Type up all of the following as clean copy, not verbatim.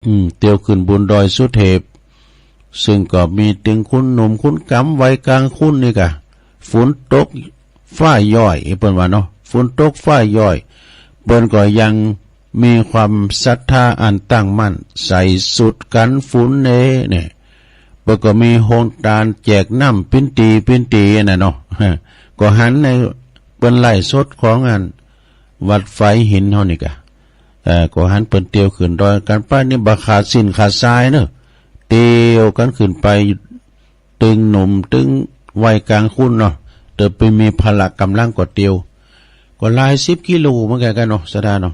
เตียวขึ้นบนดอยสุเทพซึ่งก็มีตึงคุณหนุ่มคุณกำไว้กลางคุณนี่กะฝนตกฝ้าย่อยเปิ้นว่าเนาะฝนตกฝ้าย่อยเปิ้นก็ยังมีความศรัทธาอันตั้งมั่นใส่สุดกันฝนเนี่ยเปิ้นก็มีโฮงทานแจกน้ำปิ้นตีน่ะเนาะก็หันในเปิ้นไล่สดของอันวัดไฟหินเฮานี่กะก็หันเปิ้นเตียวขึ้นดอยกันป้านี่บ่ขาดสิ้นขาดสายเนาะเตียวกันขึ้นไปตึงหนุ่มตึงวัยกลางคุณเนาะเติบไปมีพละกำลังกว่าเตียวก็หลาย10กิโลเหมือนกันเนาะสะดาเนาะ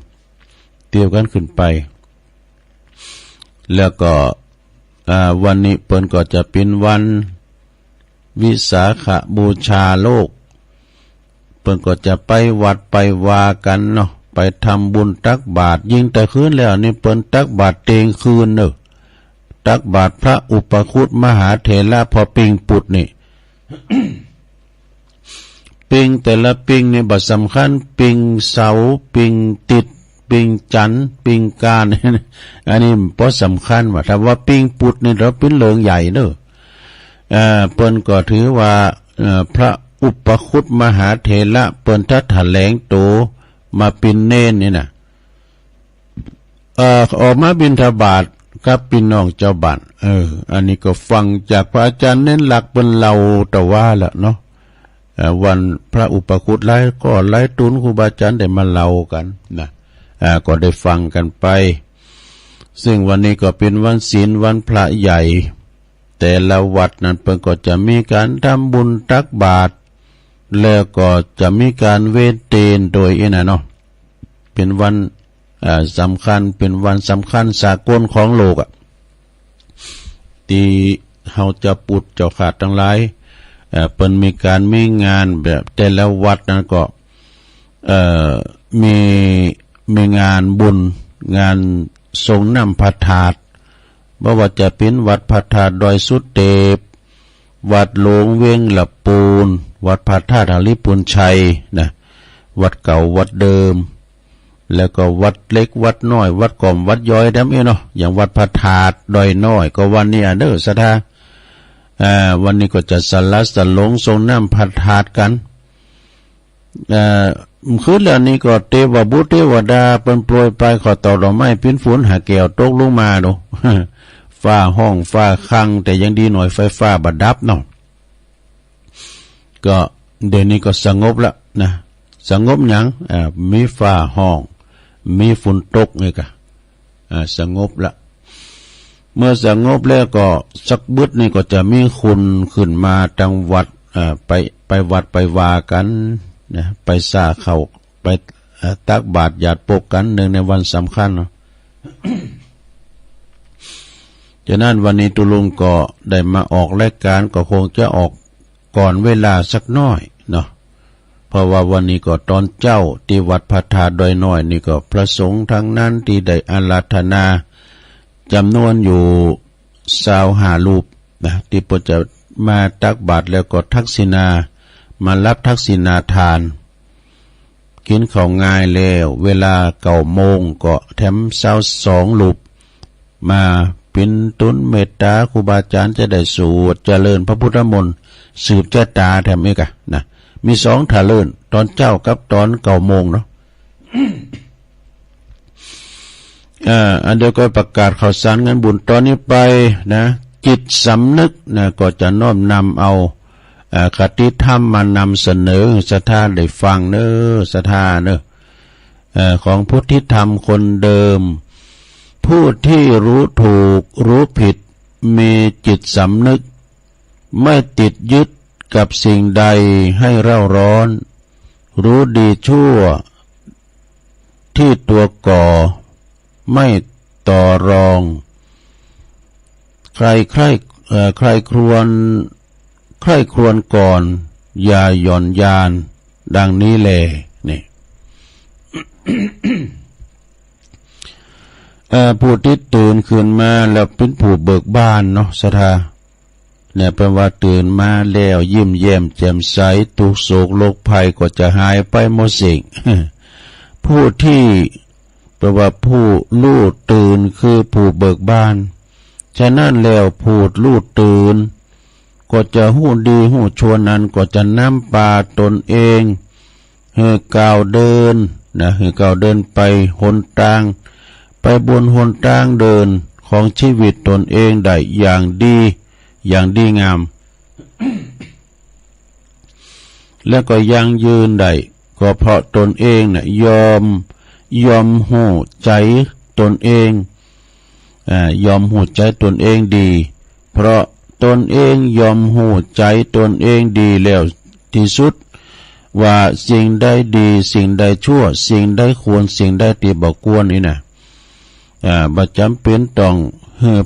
เตียวกันขึ้นไปแล้วก็วันนี้เปิ้นก็จะเป็นวันวิสาขบูชาโลกเปิ้นก็จะไปวัดไปวากันเนาะไปทำบุญตักบาตรยิ่งแต่คืนแล้วนี่เปิ้นตักบาตรเตงคืนเนาะตักบาตรพระอุปคุตมหาเถระพอปิงปุดนี่ ปิงแต่ละปิงนี่บ่สำคัญปิงเสาปิงติดปิงจันปิงการ อันนี้บ่สำคัญว่าถ้าว่าปิงปุดนี่เราเป็นเรื่องใหญ่เด้อเปิ้นก็ถือว่าพระอุปคุตมหาเถระเปิ้นทัดแถลงโตมาเป็นเน้นนี่น่ะออกมาบิณฑบาตกับพี่น้องเจ้าบ้านอันนี้ก็ฟังจากพระอาจารย์เน้นหลักเป็นเราแต่ว่าละเนาะวันพระอุปคุตไล่ก็ไล่ตุนครูบาอาจารย์ได้มาเล่ากันนะก็ได้ฟังกันไปซึ่งวันนี้ก็เป็นวันศีลวันพระใหญ่แต่ละวัดนั้นเพิ่นก็จะมีการทำบุญตักบาตรแล้วก็จะมีการเวทเตนโดยเนาะเป็นวันสำคัญเป็นวันสำคัญสากลของโลกที่เฮาจะปุดเจ้าขาดทั้งหลายเปิ้นมีการมีงานแบบแต่ละวัดนั้นก็มีงานบุญงานสงน้ำพระธาตุบ่ว่าจะเป็นวัดพระธาตุดอยสุเทพวัดหลวงเวียงละปูนวัดพระธาตุหริปุญชัยนะวัดเก่าวัดเดิมแล้วก็วัดเล็กวัดน้อยวัดก่อมวัดย้อยดำเนาะอย่างวัดพระธาตุดอยน้อยก็วันนี้เด้อศรัทธาวันนี้ก็จะสลัดสลงทรงน้ำพระธาตุกันคืนแล้วนี้ก็เทวบุตรเทวดาเปิ้นโปรยไปขอต่อดอกไม้ปิ้นฝนหาแก้วตกลงมาดู ฟ้าห้องฟ้าคังแต่ยังดีหน่อยไฟฟ้าบัดดับเนาะก็เดี๋ยวนี้ก็สงบละนะสงบหยังมีฟ้าห้องมีฝนตกนี่กะสงบละเมื่อสงบแล้วก็สักบึดนี่ก็จะมีคุณขึ้นมาจังหวัดไปวัดไปวากันนะไปสาเข้าไปตักบาตรหยาดปกกันหนึ่งในวันสำคัญเนาะ ฉะนั้นวันนี้ตุลุงก็ได้มาออกรายการก็คงจะออกก่อนเวลาสักน้อยเนาะเพราะว่าวันนี้ก็ตอนเจ้าที่วัดพระธาตุดอยน้อยนี่ก็พระสงฆ์ทั้งนั้นที่ได้อาราธนาจำนวนอยู่25รูปนะที่เพิ่นจะมาตักบาตรแล้วก็ทักษิณามารับทักษิณาทานกินข้าวง่ายแล้วเวลา9 โมงก็แถม22รูปมาเป็นตุนเมตตาครูบาอาจารย์จะได้สวดเจริญพระพุทธมนต์สืบชะตาแถมอีกนะมี2ท่าเลิ่นตอนเจ้ากับตอน9 โมงเนาะ อันเดียวก็ประกาศข่าวสารงานบุญตอนนี้ไปนะจิตสำนึกนะก็จะน้อมนำเอาคติธรรมมานำเสนอศรัทธาได้ฟังเนอศรัทธาเนอของพุทธิธรรมคนเดิมผู้ที่รู้ถูกรู้ผิดมีจิตสำนึกไม่ติดยึดกับสิ่งใดให้เร่าร้อนรู้ดีชั่วที่ตัวก่อไม่ต่อรองใครครวญก่อนอย่าหย่อนยานดังนี้แลนี่ ผู้ที่ตื่นขึ้นมาแล้วเป็นผู้เบิกบานเนาะศรัทธาเนี่ยแปลว่าตื่นมาแล้วยิ้มแย้มแจ่มใสทุกโศกโรคภัยก็จะหายไปหมดสิ่ง ผู้ที่ ราะว่าผู้รู้ตื่นคือผู้เบิกบานฉะนั้นแล้วผู้รู้ตื่นก็จะหู้ดีหู้ชั่วนั้นก็จะนำปาตนเองให้ก้าวเดินให้ก้าวเดินไปหนทางไปบนหนทางเดินของชีวิตตนเองได้อย่างดีงาม แล้วก็ยังยืนได้ก็เพราะตนเองยอมหูใจตนเองยอมหูใจตนเองดีเพราะตนเองยอมหูใจตนเองดีแล้วที่สุดว่าสิ่งใดดีสิ่งใดชั่วสิ่งใดควรสิ่งใดที่บ่ควรนี่บ่จำเป็นต้อง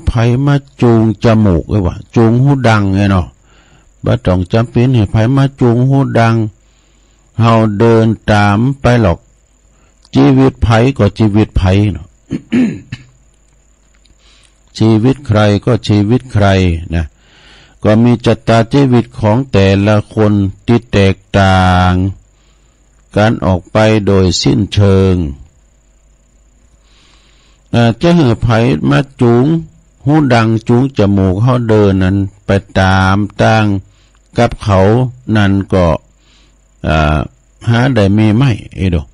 ไผมาจูงจมูกว่าจูงหูดังไงเนาะบ่ต้องจำเป็นให้ไผมาจูงหูดังเฮาเดินตามไปหรอกชีวิตไผก็ชีวิตไผเนาะ ชีวิตใครก็ชีวิตใครนะก็มีชะตาชีวิตของแต่ละคนที่แตกต่างการออกไปโดยสิ้นเชิงจะให้ไผมาจูงหูดังจูงจมูกเฮาเดินนั้นไปตามตั้งกับเขานั่นก็หาได้มีไหมดอก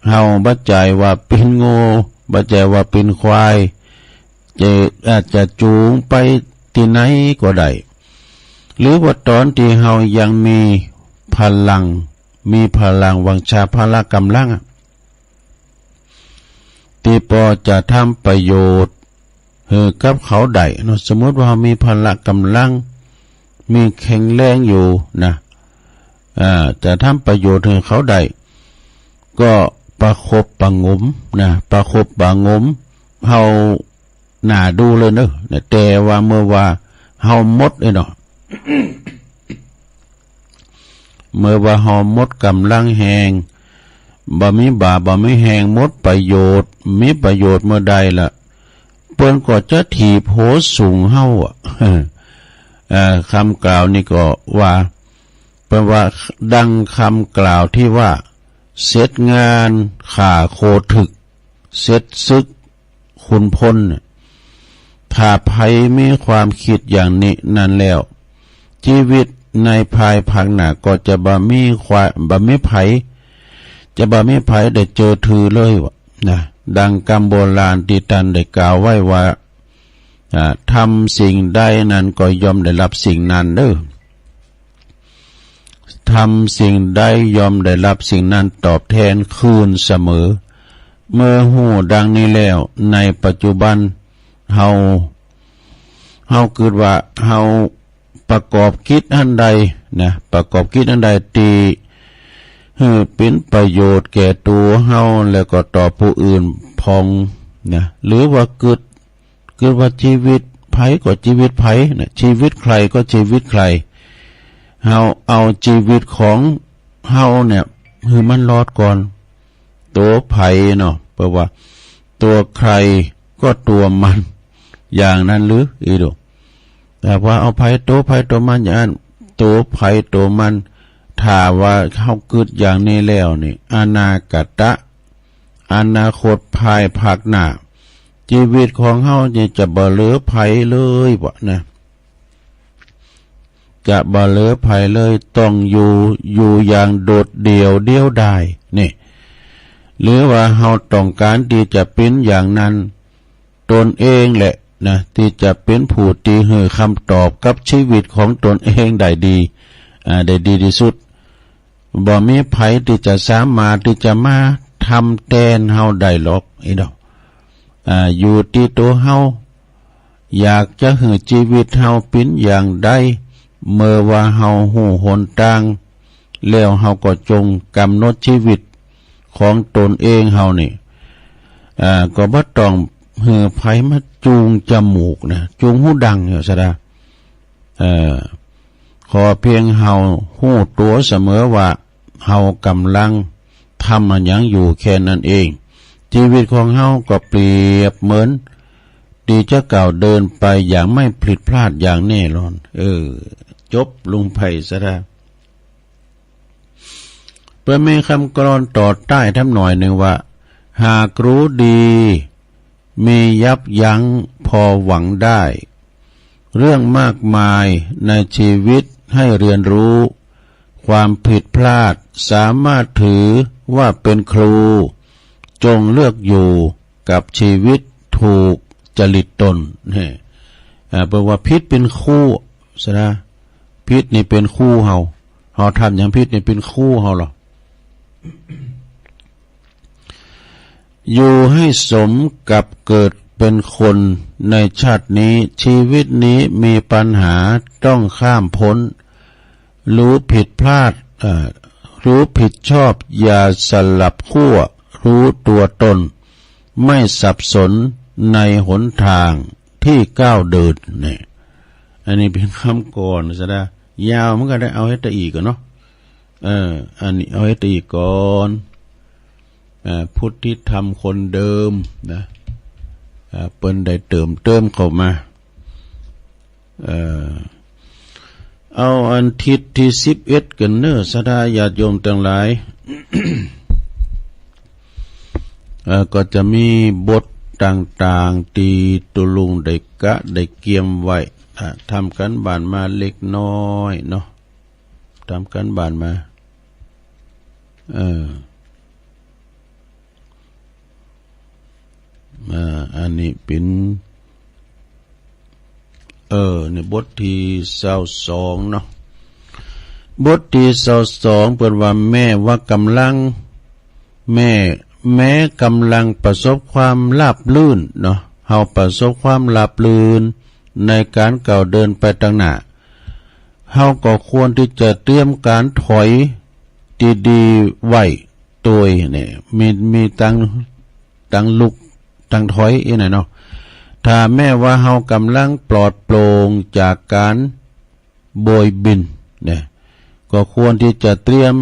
เฮาบัดใจว่าเป็นโง่บัดใจว่าเป็นควายอาจจะจูงไปที่ไหนก็ได้หรือว่าตอนที่เฮายังมีพลังวังชาพละกำลังที่พอจะทำประโยชน์กับเขาได้สมมติว่ามีพละกำลังมีแข็งแรงอยู่จะทำประโยชน์ให้เขาได้ก็ประคบประงมประคบประงมเฮาหน้าดูเลยเนอะแต่ว่าเมื่อว่าเฮาหมดเนาะ เมื่อว่าเฮาหมดกำลังแหงบ่มีบ่มีแหงหมดประโยชน์มีประโยชน์เมื่อใดล่ะเปิ้นก็จะถีบโหสูงเฮาคำกล่าวนี่ก็ว่าแปลว่าดังคำกล่าวที่ว่าเสร็จงานข่าโคถึกเสร็จซึกคุณพลถ้าไผมีความคิดอย่างนี้นั่นแล้วชีวิตในภายภาคหน้าก็จะบ่มีไผได้เจอถือเลยวะดังคำโบราณที่ท่านได้กล่าวไว้ว่าทำสิ่งใดนั้นก็ย่อมได้รับสิ่งนั้นเด้อทำสิ่งใดย่อมได้รับสิ่งนั้นตอบแทนคืนเสมอเมื่อหูดังนี้แล้วในปัจจุบันเฮาคิดว่าเฮาประกอบคิดอันใดประกอบคิดอันใดที่เป็นประโยชน์แก่ตัวเฮาแล้วก็ต่อผู้อื่นพองหรือว่าเกิดว่าชีวิตไผก็ชีวิตไผชีวิตใครก็ชีวิตใครเฮาเอาชีวิตของเฮาคือมันรอดก่อนตัวไผเนาะแปลว่าตัวใครก็ตัวมันอย่างนั้นหรือดูแต่ว่าเอาไผตัวมันอย่างนั้นตัวไผตัวมันถ้าว่าเขาเกิดอย่างนี้แล้วนี่อนาคตอนาคตภายภาคหน้าชีวิตของเฮาจะบ่เหลือไผเลยจะบ่เหลือไผเลยต้องอยู่อย่างโดดเดี่ยวดายนี่หรือว่าเฮาต้องการที่จะเป็นอย่างนั้นตนเองแหละที่จะเป็นผู้ที่ให้คำตอบกับชีวิตของตนเองได้ดีที่สุดบ่มีไผที่จะสามารถที่จะมาทำแทนเฮาได้หรอกดอกอยู่ที่ตัวเฮาอยากจะให้ชีวิตเฮาเป็นอย่างใดเมื่อว่าเฮาหูหนทางแล้วเฮาก็จงกำหนดชีวิตของตนเองเฮานี่ก็บ่ต้องให้ไผมาจูงจมูกจูงหูดังซะดาขอเพียงเฮาหู้ตัวเสมอว่าเฮากำลังทำมันยังอยู่แค่นั้นเองชีวิตของเฮาก็เปรียบเหมือนที่จะก้าวเดินไปอย่างไม่ผิดพลาดอย่างแน่นอนจบลงไปซะแล้วเพื่อมีคำกลอนต่อใต้ทำหน่อยหนึ่งว่า หากรู้ดีมียับยั้งพอหวังได้เรื่องมากมายในชีวิตให้เรียนรู้ความผิดพลาดสามารถถือว่าเป็นครูจงเลือกอยู่กับชีวิตถูกจริตตนนี่แปลว่าพิษเป็นคู่ซะนะพิษนี่เป็นคู่เฮาทำอย่างพิษนี่เป็นคู่เฮาหรออยู่ให้สมกับเกิดเป็นคนในชาตินี้ชีวิตนี้มีปัญหาต้องข้ามพ้นรู้ผิดพลาดรู้ผิดชอบอย่าสลับขั้วรู้ตัวตนไม่สับสนในหนทางที่ก้าวเดินเนี่ยอันนี้เป็นคำก่อนซะนะยาวมันก็ได้เอาให้ตะอีกกันเนาะอันนี้เอาให้ตะอีกก่อนพุทธิธรรมคนเดิมนะเปิ้นได้เติมเข้ามาเอาอันทิศที่11กันเนอสดาญาติโยมทั้งหลาย ก็จะมีบทต่างๆที่ตุลุงได้กะได้เกียมไว้ทำกันบ้านมาเล็กน้อยเนาะทำกันบ้านมาอันนี้เป็นในบทที่22เนาะบทที่22เปิดว่าแม้ว่ากำลังแม้กำลังประสบความราบรื่นเนาะเฮาประสบความราบรื่นในการก้าวเดินไปทางหน้าเฮาก็ควรที่จะเตรียมการถอยดีๆไว้ตัวเนี่ยมีตั้งลุกตั้งถอยอีไหนเนาะถ้าแม้ว่าเฮากำลังปลอดโปร่งจากการโบยบินเนี่ยก็ควรที่จะเตรียม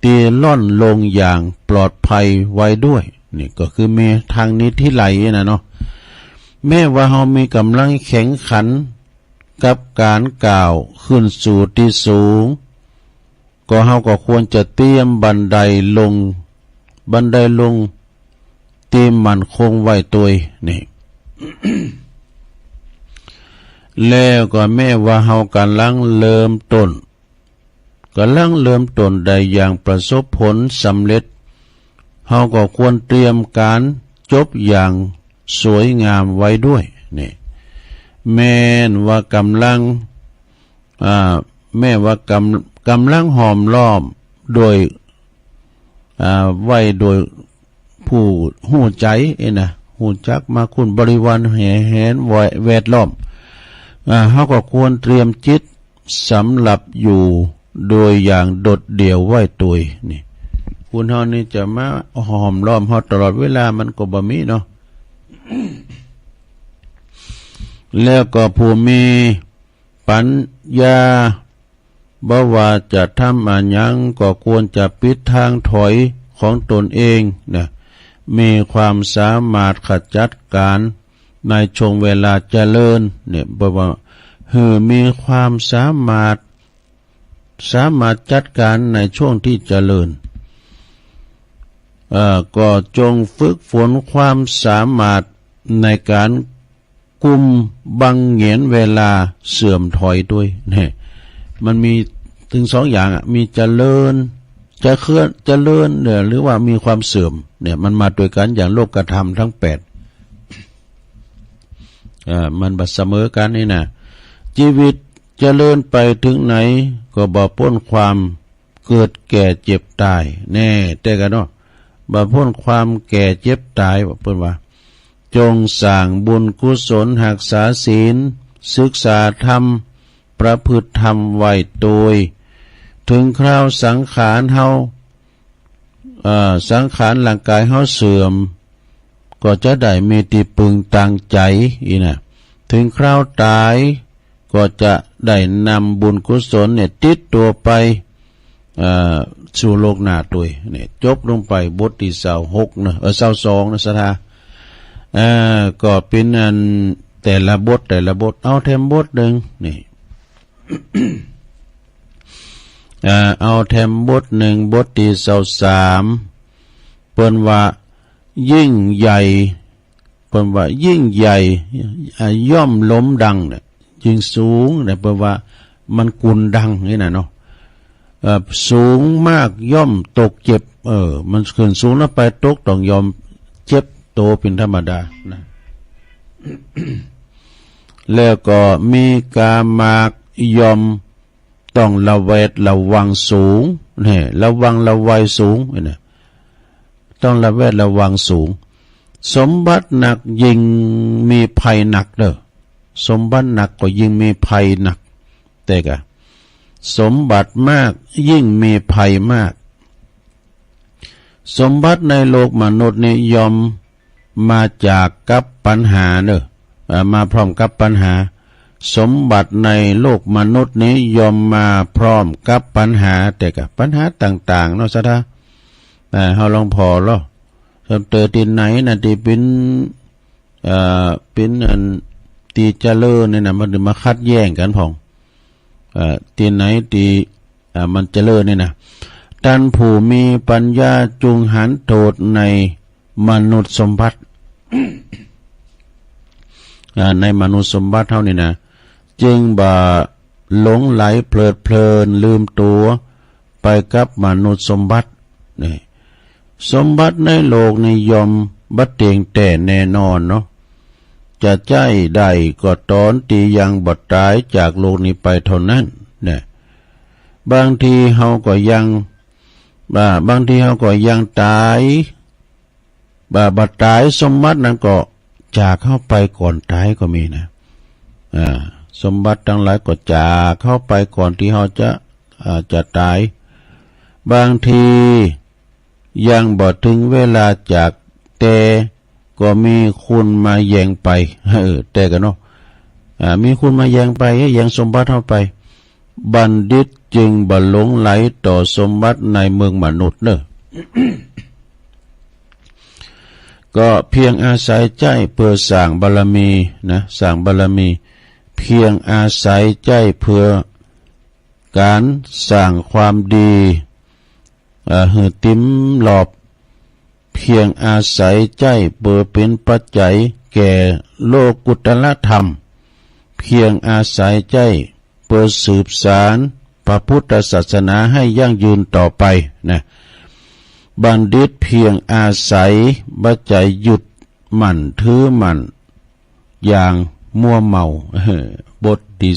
ตีล่อนลงอย่างปลอดภัยไว้ด้วยนี่ก็คือมีทางนี้ที่ไหลนะเนาะแม้ว่าเฮามีกำลังแข็งขันกับการก้าวขึ้นสู่ที่สูงก็เฮาก็ควรจะเตรียมบันไดลงตีมันคงไว้ตัวนี่ แล้วก็แม้ว่าเฮากำลังเริ่มต้นได้อย่างประสบผลสำเร็จเฮาก็ควรเตรียมการจบอย่างสวยงามไว้ด้วยนี่แม้ว่ากำลังหอมล้อมโดยไว้โดยผู้หู้ใจนะหู้จักมาคุณบริวารแห่นแวดล้อมเฮาก็ควรเตรียมจิตสำหรับอยู่โดยอย่างโดดเดี่ยวไว้ตัวนี่คุณเฮานี่จะมาหอมล้อมเฮาตลอดเวลามันก็บ่มีเนาะ แล้วก็ผู้มีปัญญาบ่ว่าจะทำอันยังก็ควรจะปิดทางถอยของตนเองนะมีความสามารถขจัดการในช่วงเวลาเจริญเนี่ยบอกว่ามีความสามารถจัดการในช่วงที่เจริญก็จงฝึกฝนความสามารถในการกุมบังเหียนเวลาเสื่อมถอยด้วยเนี่ยมันมีถึง2อย่างมีเจริญเจริญเนี่ยหรือว่ามีความเสื่อมเนี่ยมันมาด้วยกันอย่างโลกธรรมทั้ง8มันบัดเสมอกันนี่นะชีวิตเจริญไปถึงไหนก็บ่พ้นความเกิดแก่เจ็บตายแน่แต่กันเนาะบ่พ้นความแก่เจ็บตายเพิ่นว่าจงสร้างบุญกุศลรักษาศีลศึกษาธรรมประพฤติธรรมไว้โดยถึงคราวสังขารเฮาสังขารร่างกายเฮาเสื่อมก็จะได้มีที่พึงตั้งใจอีนะถึงคราวตายก็จะได้นำบุญกุศลเนี่ยติดตัวไปสู่โลกหน้าตัวเนี่ยจบลงไปบทที่26นะ22นะสถาก็เป็นอันแต่ละบทเอาแถมบทหนึ่งนี่ เอาแถมบทหนึ่งบทที่23เปิ้นว่า ยิ่งใหญ่เพิ่นว่ายิ่งใหญ่ย่อมล้มดังเนี่ยยิ่งสูงเนี่ยเพิ่นว่ามันกุนดังนี่น่ะเนาะสูงมากย่อมตกเจ็บมันขึ้นสูงแล้วไปตกต้องยอมเจ็บโตเป็นธรรมดานะ แล้วก็มีกามากยอมต้องระแวดระวังสูงเนี่ยระวังระวัยสูงเนี่ยต้องระแวดระวังสูงสมบัติหนักยิ่งมีภัยหนักเด้อสมบัติหนักก็ยิ่งมีภัยหนักแต่กะสมบัติมากยิ่งมีภัยมากสมบัติในโลกมนุษย์นี่ยอมมาจากกับปัญหาเด้อมาพร้อมกับปัญหาสมบัติในโลกมนุษย์นี้ยอมมาพร้อมกับปัญหาแต่กับปัญหาต่างๆเนาะซะท่าเฮาลองพอเนาะเจอที่ไหนน่ะที่เป็นอันตีเจริญนี่น่ะมันมาคัดแย่งกันพ่องที่ไหนที่มันเจริญนี่น่ะท่านผู้มีปัญญาจุงหันโทษในมนุษย์สมบัติ ในมนุษย์สมบัติเท่านี้นะจึงบ่หลงไหลเพลิดเพลินลืมตัวไปกับมนุษย์สมบัตินี่สมบัติในโลกนิยมบัดเตียงแต่แน่นอนเนาะจะใจได้ก็ตอนตียังบดตายจากโลกนี้ไปเท่านั้นเนี่ยบางทีเฮาก็ยังบางทีเฮาก็ยังตายบัดตายสมบัตินั้นก็จากเข้าไปก่อนตายก็มีนะสมบัติทั้งหลายก็จากเข้าไปก่อนที่เขาจะตายบางทียังบ่ถึงเวลาจากแต่ก็มีคุณมาแย่งไปแต่กันเนาะมีคุณมาแย่งไปแย่งสมบัติเข้าไปบัณฑิตจึงบ่หลงไหลต่อสมบัติในเมืองมนุษย์เนอะ ก็เพียงอาศัยใจเพื่อสร้างบารมีนะสร้างบารมีเพียงอาศัยใจเพื่อการสร้างความดีหือติ้มหลอบเพียงอาศัยใจเพื่อเป็นปัจจัยแก่โลกุตตรธรรมเพียงอาศัยใจเพื่อสืบสานพระพุทธศาสนาให้ยั่งยืนต่อไปนะบัณฑิตเพียงอาศัยบัจจัยหยุดมั่นถือมั่นอย่างมัวเมาบทที่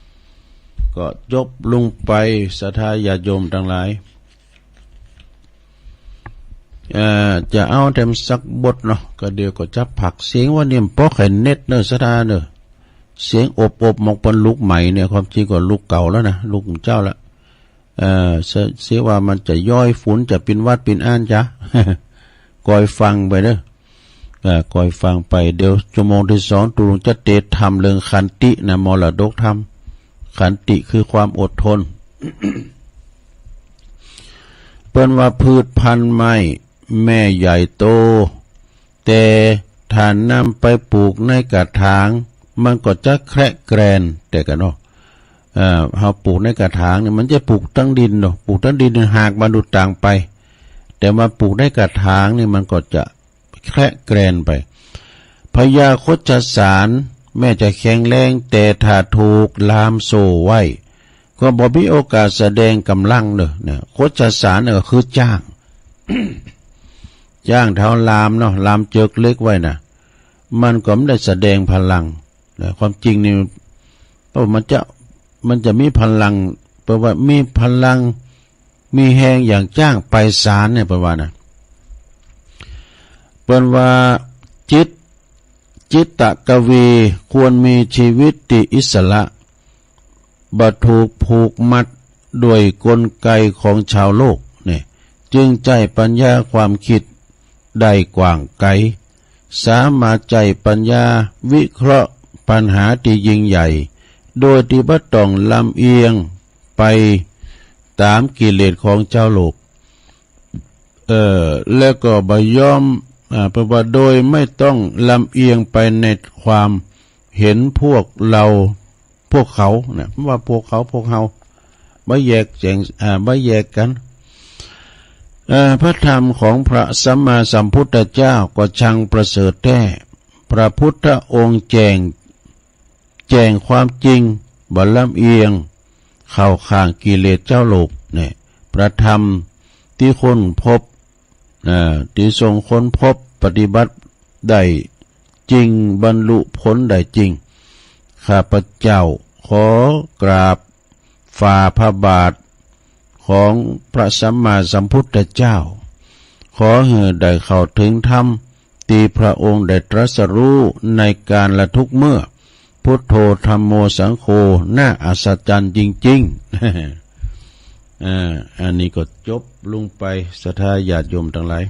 23ก็จบลงไปศรัทธาญาติโยมทั้งหลายจะเอาเต็มสักบทเนาะก็เดี๋ยวก็จะผักเสียงว่าเนี่ยพอแข่เน็ตเนอะศรัทธาเนอะเสียงอบมองเป็นลูกใหม่เนี่ยความจริงก็ลูกเก่าแล้วนะลูกเจ้าละเสียว่ามันจะย่อยฝุ่นจะเป็นวัดเป็นอ่านจ้ะ กอยฟังไปเด้อกอยฟังไปเดี๋ยวชั่วโมงที่2ตุลงจะเตธรรมเรื่องขันตินะมรดกธรรมขันติคือความอดทน เปิ้นว่าพืชพันธุ์ไม้แม่ใหญ่โตแต่ฐานนำไปปลูกในกระถางมันก็จะแคระแกรนแต่กันเนาะเราปลูกในกระถางเนี่ยมันจะปลูกตั้งดินเนาะปลูกตั้งดินหากมาดูต่างไปแต่มาปลูกในกระถางนี่มันก็จะแคระแกรนไปพญาคชสารแม้จะแข็งแรงแต่ถ้าถูกลามโซ่ไว้ก็บ่มีโอกาสแสดงกำลังเด้อเนี่ยคชสารเนี่ยก็คือจ้าง จ้างเท้าลามเนาะลามเจิกเล็กไว้น่ะมันก็ไม่ได้แสดงพลังแต่ความจริงนี่เพราะมันจะมีพลังเพราะว่ามีพลังมีแหงอย่างจ้างไปศาลเนี่ยประมาณน่ะเปิ้นว่าจิตตกวีควรมีชีวิตที่อิสระบ่ถูกผูกมัดด้วยกลไกของชาวโลกเนี่ยจึงใจปัญญาความคิดได้กว้างไกลสามารถใจปัญญาวิเคราะห์ปัญหาที่ยิ่งใหญ่โดยที่บ่ต้องลำเอียงไปตามกิเลสของเจ้าโลกแล้วก็บ่ยอมเพราะว่าโดยไม่ต้องลำเอียงไปในความเห็นพวกเราพวกเขาเนี่ยว่าพวกเขาพวกเฮาบ่แยกแยกกัน พระธรรมของพระสัมมาสัมพุทธเจ้าก็ช่างประเสริฐแท้พระพุทธองค์แจงความจริงบ่ลำเอียงเข้าข้างกิเลสเจ้าโลกเนี่ยพระธรรมที่คนพบที่ทรงค้นพบปฏิบัติได้จริงบรรลุผลได้จริงข้าพเจ้าขอกราบฝ่าพระบาทของพระสัมมาสัมพุทธเจ้าขอให้ได้เข้าถึงธรรมที่พระองค์ได้ตรัสรู้ในการละทุกเมื่อพุทโธธัมโมสังโฆน่าอัศจรรย์จริงๆอันนี้ก็จบลงไปศรัทธาญาติโยมทั้งหลาย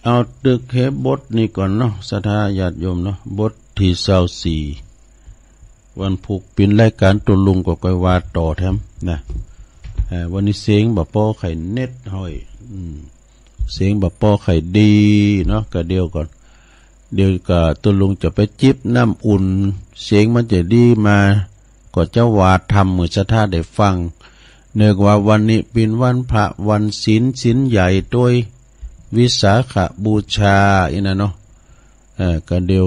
เอาตึกเฮบทนี้ก่อนเนาะศรัทธาญาติโยมเนาะบทที่24วันผูกปินรายการตุลุงก็ก้อยว่าต่อแถมนะวันนี้เสียงบ่ป้อไข่เน็ตห้อยเสียงบ่ป้อไข่ดีเนาะก็เดียวก่อนเดี๋ยวก็ตุลุงจะไปจิบน้ำอุ่นเสียงมันจะดีมาก็จะว่าทำมือศรัทธาได้ฟังเนื่องว่าวันนี้เป็นวันพระวันศีลใหญ่ด้วยวิสาขบูชาอีนะเนาะก็เดียว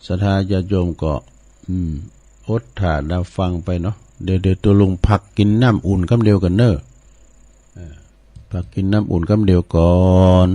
ศรัทธาญาติโยมก็อดถ่าดาฟังไปเนาะเดี๋ยวตัวลุงพักกินน้ำอุ่นคำเดียวกันเนอะพักกินน้ำอุ่นคำเดียวก่อน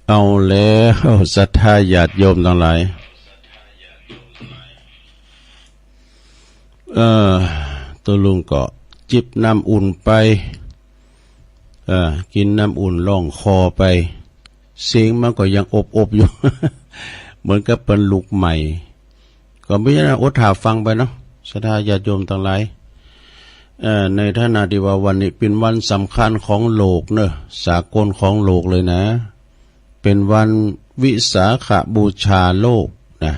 เอาแล้วศรัทธาญาติโยมทั้งหลายตัวลุงก็จิบน้ำอุ่นไปกินน้ำอุ่นล่องคอไปเสียงมันก็ยังอบอยู่ เหมือนกับเป็นลูกใหม่ก็ไม่ใช่นะอดถาฟังไปเนาะศรัทธาญาติโยมทั้งหลายในฐานะที่ว่าวันนี้เป็นวันสำคัญของโลกเนอะสากลของโลกเลยนะเป็นวันวิสาขบูชาโลกนะ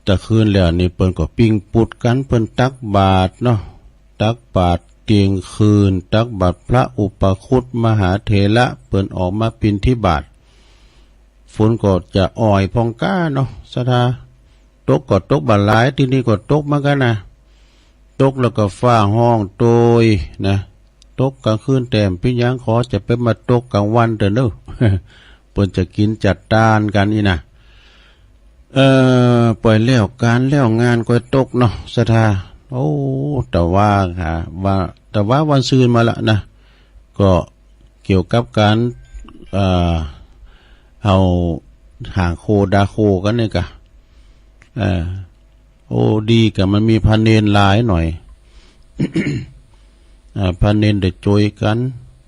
แต่คืนแล้วนี่เปิ้นก็ปิ้งปุดกันเปิ้นตักบาตรเนาะตักบาตรเตียงคืนตักบาตรพระอุปคุตมหาเถระเปิ้นออกมาปิณฑิบาตฝนก็จะอ่อยพองก้าเนาะศรัทธาตกก็ตกบาหลายที่นี่ก็ตกเหมือนกันนะตกแล้วก็ฟ้าห้องโตยนะตกกลางคืนแต้มพี่ยังขอจะไปมาตกกลางวันเถอะเนอะ เปิ้นจะกินจัดตานกันนี่นะปล่อยแล้วการแล้วงานก็ตกเนาะศรัทธาโอ้แต่ว่าวันซืนมาละนะก็เกี่ยวกับการเอาห่างโคดาโคกันนี่กะโอ้ดีกับมันมีพันเนนหลายหน่อย พันเนนได้โจยกัน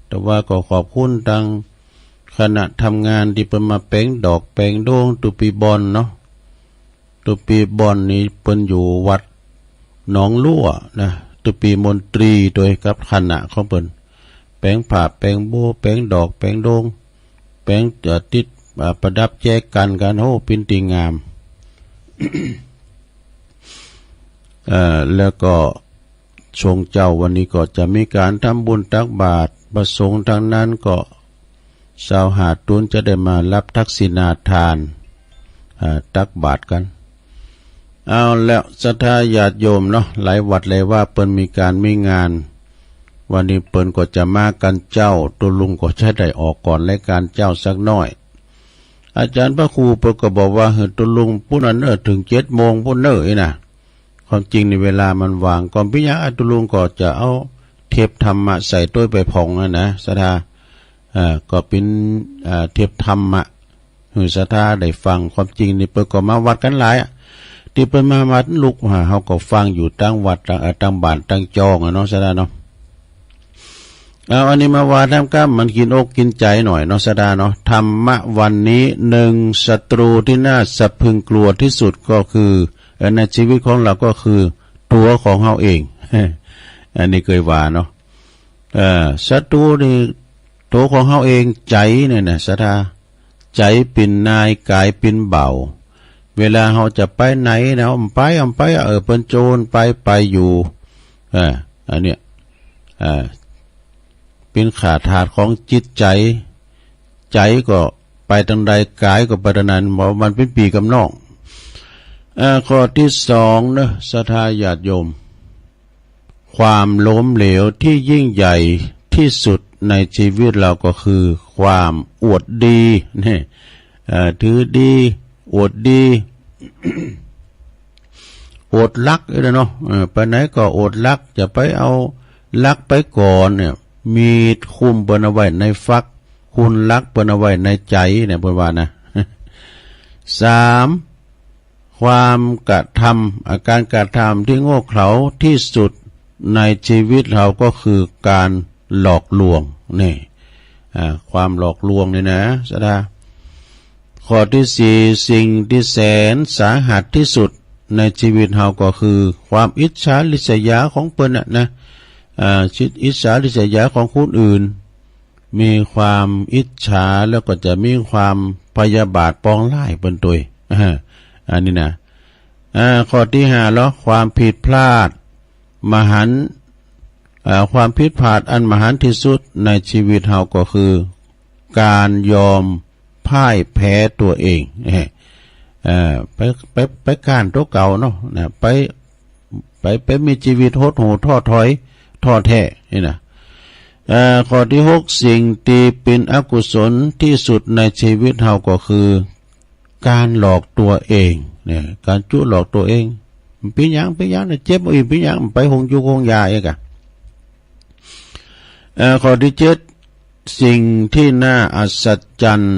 แต่ว่าก็ขอบคุณทางคณะทำงานที่เปิ้นมาแปลงดอกแปลงโด่งตุปีบอลเนาะตุปีบอลนี่เปิ้นอยู่วัดหนองลั่วนะตุปีมนตรีโดยกับคณะของเปิ้นแปลงผ้าแปลงโบแปลงดอกแปลงโด่งแปลงติดประดับแจกันโอ้เป็นติงาม แล้วก็ชงเจ้าวันนี้ก็จะมีการทำบุญตักบาตรประสงค์ทางนั้นก็ชาวหาดตุนจะได้มารับทักษิณาทานตักบาตรกันเอาแล้วศรัทธาญาติโยมเนาะหลายวัดเลยว่าเปิ้นมีการมีงานวันนี้เปิ้นก็จะมากันเจ้าตัวลุงก็จะได้ออกก่อนรายการเจ้าสักน้อยอาจารย์พระครูเปิ้นก็บอกว่าตัวลุงพุ่นนั้นถึง7 โมงพุ่นนะความจริงในเวลามันวางก่อนพิญญาตุลุงก็จะเอาเทปธรรมะใส่ต้วยไปพองนะศรัทธาก็เป็นเทปธรรมะศรัทธาได้ฟังความจริงนี่เปิ้นก็มาวัดกันหลายที่เปิ้นมาวัดลูกเฮาก็ฟังอยู่ตั้งวัดตั้งบ้านตั้งจองเนาะศรัทธาเนาะอันนี้มาว่าทำก้ามมันกินอกกินใจหน่อยเนาะศรัทธาเนาะธรรมะวันนี้1ศัตรูที่น่าสะพรึงกลัวที่สุดก็คือในชีวิตของเราก็คือตัวของเราเอง อันนี้เคยว่าเนาะศัตรูนี่ตัวของเราเองใจเนี่ยนะศรัทธาใจเป็นนายกายเป็นเบาเวลาเราจะไปไหนนะไปเป็นโจรไปอยู่อันเนี้ยเป็นขาดถาดของจิตใจใจก็ไปทางใดกายก็ไปทางนั้นเพราะมันเป็นปีกับน้องข้อที่2นะศรัทธาญาติโยมความล้มเหลวที่ยิ่งใหญ่ที่สุดในชีวิตเราก็คือความอวดดีนี่ถือดีอวดดี อดลักเลยเนาะไปไหนก็อดลักจะไปเอาลักไปก่อนเนี่ยมีคุมเปิ้นเอาไว้ในฟักคุณลักเปิ้นเอาไว้ในใจเนี่ยเปิ้นว่านะ 3ความกระทำอาการกระทำที่โง่เขลาที่สุดในชีวิตเราก็คือการหลอกลวงนี่ความหลอกลวงนี่นะศรัทธาข้อที่4สิ่งที่แสนสาหัสที่สุดในชีวิตเราก็คือความอิจฉาริษยาของเปิ้นนะอิจฉาริษยาของคนอื่นมีความอิจฉาแล้วก็จะมีความพยาบาทปองร้ายเปิ้นตัวอันนี้นะข้อที่5แล้วความผิดพลาดมหันต์ความผิดพลาดอันมหันต์ที่สุดในชีวิตเราก็คือการยอมพ่ายแพ้ตัวเองไปการตัวเก่าเนาะไปมีชีวิตหดหู่ท้อถอยท้อแท้นี่นะข้อที่6สิ่งที่เป็นอกุศลที่สุดในชีวิตเราก็คือการหลอกตัวเองเนี่ยการจุหลอกตัวเองปีหยังเนี่ยเจ็บอีกปีหยังไปหงยูหงยาเองข้อที่7 สิ่งที่น่าอัศจรรย์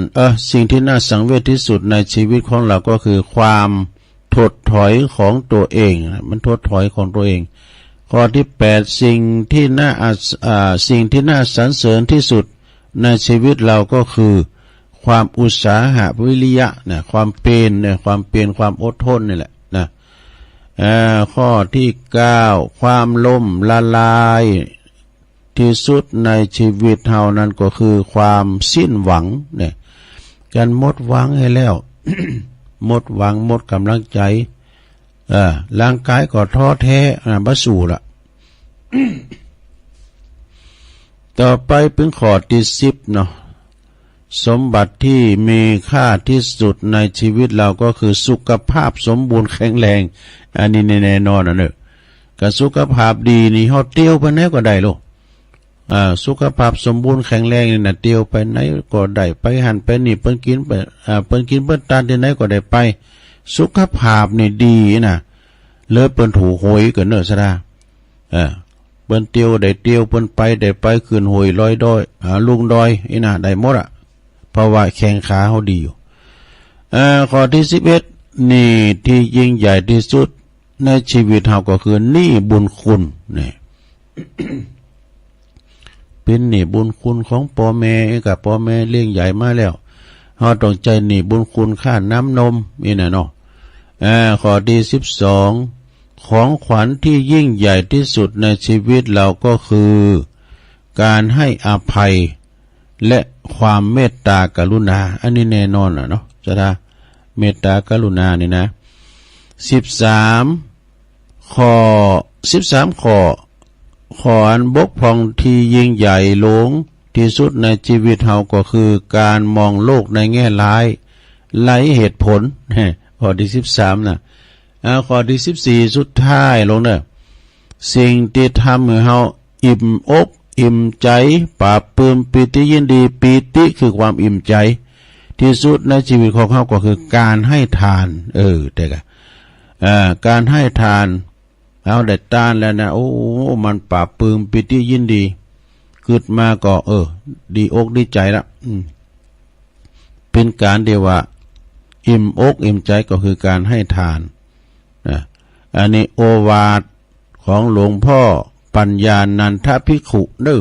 สิ่งที่น่าสังเวชที่สุดในชีวิตของเราก็คือความถดถอยของตัวเองมันถดถอยของตัวเองข้อที่8สิ่งที่น่าสิ่งที่น่าสรรเสริญที่สุดในชีวิตเราก็คือความอุตสาหะวิริยะนะความเป็นเนี่ยความอดทนนี่แหละนะข้อที่9ความล่มละลายที่สุดในชีวิตเฮานั้นก็คือความสิ้นหวังเนี่ยการหมดหวังให้แล้ว หมดหวังหมดกำลังใจร่างกายก็ท้อแท้บ่สู้ละ ต่อไปเป็นข้อที่10เนาะสมบัติที่มีค่าที่สุดในชีวิตเราก็คือสุขภาพสมบูรณ์แข็งแรงอันนี้แน่นอนนะกับสุขภาพดีนี่เฮาเที่ยวไปไหนก็ได้ลูกสุขภาพสมบูรณ์แข็งแรงนี่นะเที่ยวไปไหนก็ได้ไปหันไปนี่เปิ้นกินไปเปิ้นตานที่ไหนก็ได้ไปสุขภาพนี่ดีนะเลิศเปิ้นถูโหยกันเด้อซะดาเปิ้นเที่ยวได้เที่ยวเปิ้นไปได้ไปขึ้นโหยลอยดอยลุงดอยอีน่ะได้หมดเพราะว่าแข้งขาเฮาดีอยู่ข้อที่11นี่ที่ยิ่งใหญ่ที่สุดในชีวิตเฮาก็คือหนี้บุญคุณนี่ เป็นหนี้บุญคุณของพ่อแม่กับพ่อแม่เลี้ยงใหญ่มาแล้วเฮาต้องใจหนี้บุญคุณค่าน้ำนมนี่น่ะเนาะข้อที่12ของขวัญที่ยิ่งใหญ่ที่สุดในชีวิตเราก็คือการให้อภัยและความเมตตากรุณาอันนี้แน่นอนเนาะจะได้เมตตากรุณานี่นะ13ข้ออันบกพร่องที่ยิ่งใหญ่หลงที่สุดในชีวิตเฮาก็คือการมองโลกในแง่ร้ายไร้เหตุผลข้อที่13นะข้อที่14สุดท้ายลงเด้อสิ่งที่ทำให้เฮาอิ่มอกอิ่มใจปราบปลื้มปิติยินดีปีติคือความอิ่มใจที่สุดในชีวิตของเขาก็คือการให้ทานแต่ก็การให้ทานเอาได้ทานแล้วนะโอ้มันปราบปลื้มปิติยินดีเกิดมาก็ดีอกดีใจละเป็นการเดียวว่าอิ่มอกอิ่มใจก็คือการให้ทานอันนี้โอวาทของหลวงพ่อปัญญานันทภิกขุเด้อ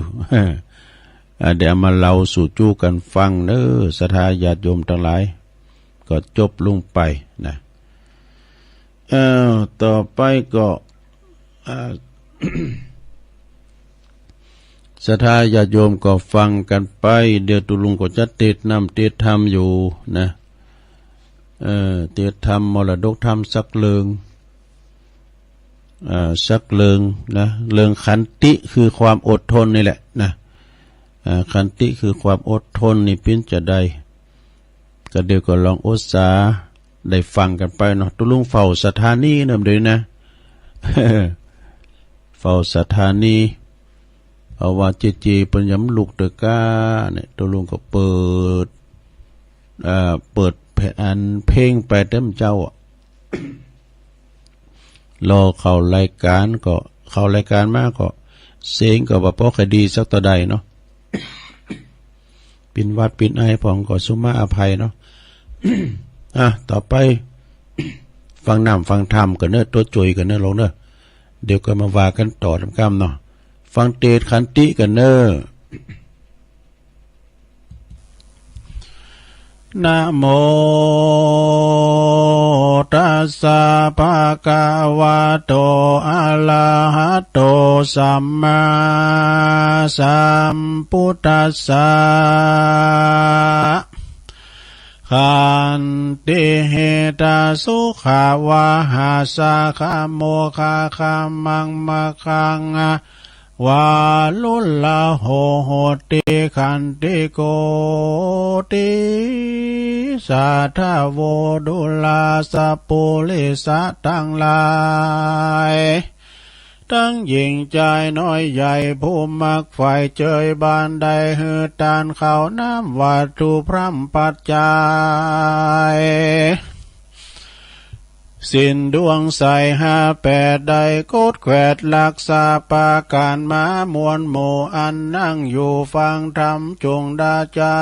เดี๋ยวมาเล่าสู่จู้กันฟังเด้อศรัทธาญาติโยมทั้งหลายก็จบลงไปนะต่อไปก็ศรัทธาญาติโยมก็ฟังกันไปเดี๋ยวตุลุงก็จะเทศน์นำเทศน์ธรรมอยู่นะเทศน์ธรรมมรดกธรรมสักเลิงนะเรื่องขันติคือความอดทนนี่แหละนะขันติคือความอดทนนี่เป็นจะได้ก็เดี๋ยวก็ลองอดสาได้ฟังกันไปเนาะตุลุงเฝ้าสถานีเนิ่มเลยนะ เฝ้าสถานีเอาว่าเจปัญญำลูกเตกาเนี่ยตุลุงก็เปิดเพลงไปเต็มเจ้ารอเข้ารายการมาก็เสียงก็บ่พอคดีสักต่อใดเนาะ ปินวัดปินไอผ่องก็สุมาอภัยเนาะ ต่อไป ฟังน้ำฟังธรรมกันเนอะตัวจุยกันเนอะลงเนอะเดี๋ยวก็มาว่ากันต่อทำกรรมเนาะฟังเตศขันติกันเนอะนะโมตัสสะภะคะวะโตอะระหะโตสัมมาสัมพุทธัสสะขันติเหตสุขาวะหาสะขะโมคาคามังมะคังวาลุลละโหโหติขันติโกติสัทธโวดุลาสปุริสะทั้งหลายทั้งหญิงใจน้อยใหญ่ผู้มักไฟเจยบานใดหือตานเขาน้ำวัตถุพร่ำปัจจัย สินดวงใส58ใดโคดแขวดรักษาปาการมามวลหมู่อันนั่งอยู่ฟังธรรมจงดาจา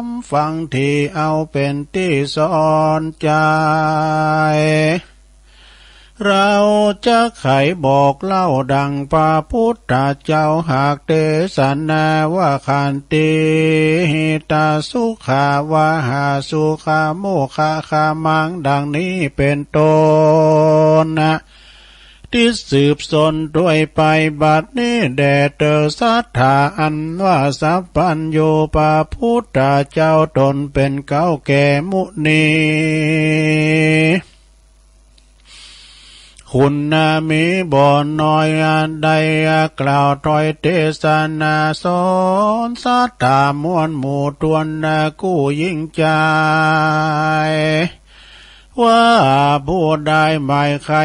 มฟังที่เอาเป็นที่สอนใจเราจะไขบอกเล่าดังพระพุทธเจ้าหากเทศนาว่าขันติหิตาสุขาวาหาสุขาโมคาคามังดังนี้เป็นต้นนะที่สืบสนด้วยไปบัดนี้แด่เตอสัทธาอันว่าสัพพัญโยปาพุทธเจ้าตนเป็นเก้าแก่มุนีคุณนามีบ่อนน้อยอันใดกล่าวถอยเทศนาสอนสัทธามวลหมู่ตวนกู้ยิ่งใจว่าผู้ใดไม่ใคร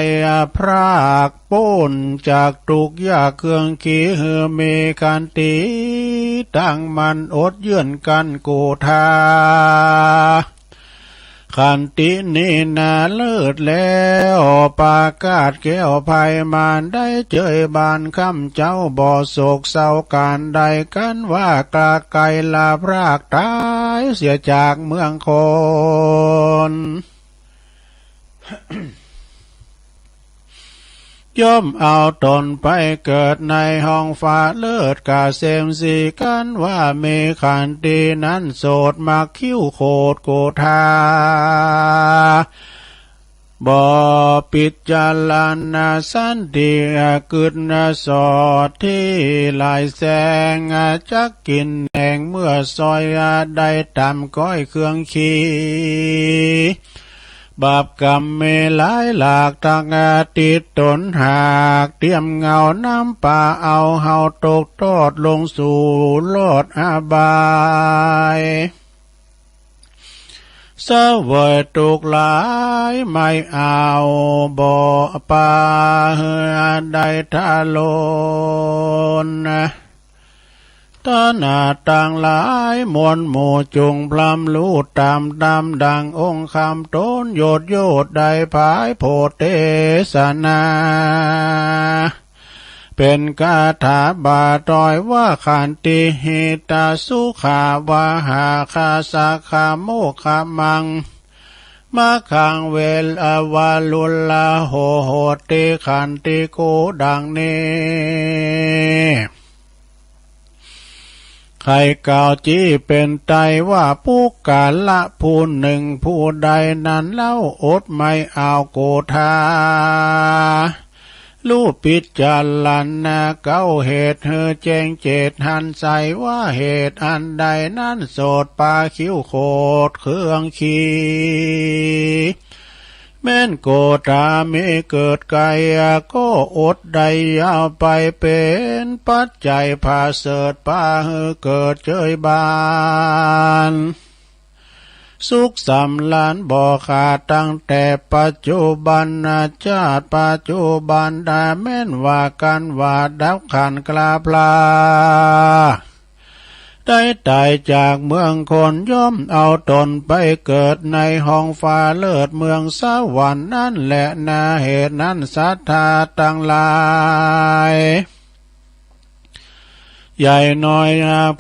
พรากพ้นจากทุกข์ยากเครื่องขี้หือมีกันติตั้งมันอดเยื่อนกันกูทาขันตินี่นาเลิศแล้วปากาศแก้วภัยมานได้เจยบานคำเจ้าบ่อโศกเศร้าการใดกันว่ากาไกลลาพรากตายเสียจากเมืองคนย่อมเอาตนไปเกิดในห้องฟ้าเลิศกาเสมสีกันว่ามีขันตินั้นโสดมักคิ้วโคดโกธาบ่ปิดจาลานาสันติกึศสอดที่ลายแสงจักกินแห่งเมื่อซอยได้ตามก้อยเครื่องขี้บาปกรรมเมหลายหลากทางติดตนหากเตรียมเงาน้ำป่าเอาเฮาตกทอดลงสู่โลดอบายเสวยตุกหลายไม่เอาบ่ปาเฮือใดทาโลนตาหน้าต่างหลายมวลหมู่จุงพลัมลู่ตามดำดังองค์คำต้นโยดโยดได้ผายโพธิเทศนาเป็นคาถาบาตอยว่าขันติหิตาสุขาวาหาคาสาคาโมคามังมาขังเวลอวาลุลลาโหโหติขันติโกดังนี้ใครกล่าวจี้เป็นไตว่าผู้กาละผู้หนึ่งผู้ใดนั้นเล่าอดไม่เอาโกธาลูกปิดจารันเก้าเหตุเธอแจ้งเจตหันใสว่าเหตุอันใดนั้นโสดปาคิ้วโคดเครื่องขีแม่นโกตาไม่เกิดไกลก็อดใดยาวไปเป็นปัจจัยพาเสดปาเกิดเจยบานสุขสำลานบ่ขาดตั้งแต่ปัจจุบันชาติปัจจุบันได้แม่นว่ากันว่าดับขันกลาพลาได้ตายจากเมืองคนย่อมเอาตนไปเกิดในห้องฟ้าเลิศเมืองสวรรค์นั่นแหละนาเหตุนั้นศรัทธาตั้งหลายใหญ่น้อย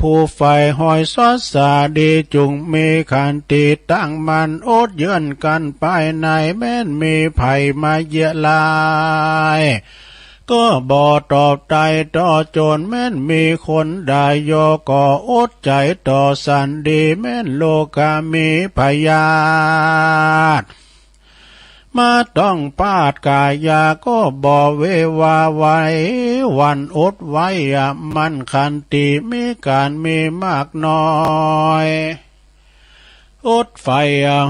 ผู้ไฟหอยซอดสาดีจุงมีขันติตั้งมันอดเยื่อนกันไปในแม้นมีภัยมาเยียลายก็บ่ตอบใจต่อโจรแม้นมีคนได้โยก็อดใจต่อสันดีแม้นโลกามีพยาธิมาต้องปาดกายาก็บ่เววาไว้วันอดไว้มันขันติมีการมีมากน้อยอดไฟ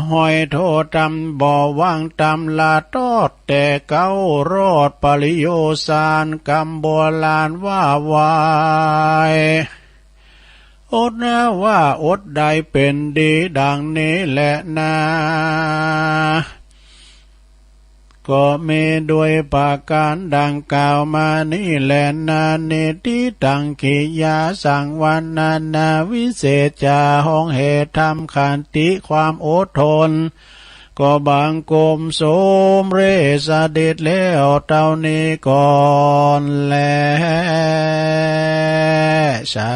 หอยโทตำบ่วางตำลาทอดแต่เก้ารอดปริโยสานกำโบราณว่าวายอดนะว่าอดใดเป็นดีดังนี้แหละนาก็มีด้วยปาการดังกล่าวมานี่แหละนาเนติตังขิยาสังวันนาวิเศษจาห้องเหตุธรรมขันติความอดทน ก็บางกรมโสมเรสเด็จแล้วเต่านี้ก่อนแลสา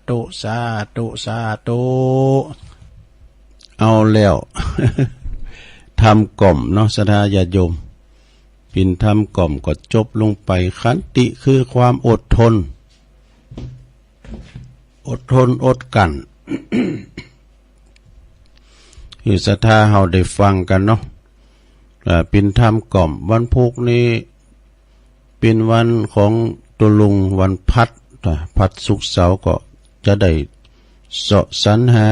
ธุสาธุสาธุเอาแล้ว ทำกล่อมเนาะศรัทธาญาติโยมปินทำกล่อมก็จบลงไปขันติคือความอดทนอดกัน คือศรัทธาเฮาได้ฟังกันเนาะปินทำกล่อมวันพุกนี้เป็นวันของตุลุงวันพัดศุกร์เสาร์ก็จะได้เสาะสรรหา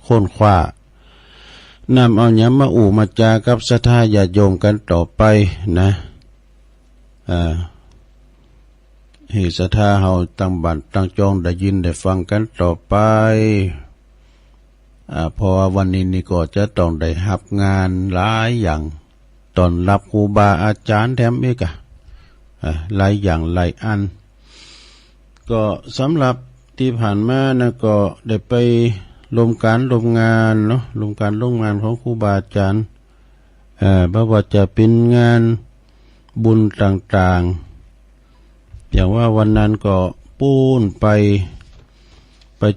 ค้นคว้านำเอาย้ำมาอู่มาจากับศรัทธาญาติโยมกันต่อไปนะให้ศรัทธาเฮาตั้งบันตั้งจองได้ยินได้ฟังกันต่อไปเพราะว่าวันนี้นี่ก็จะต้องได้รับงานหลายอย่างตอนรับครูบาอาจารย์แถมอีกหลายอย่างหลายอันก็สำหรับที่ผ่านมานะก็ได้ไปลงงานเนาะลงงานของครูบาอาจารย์บ่ว่าจะเป็นงานบุญต่างๆอย่างว่าวันนั้นก็ปูนไป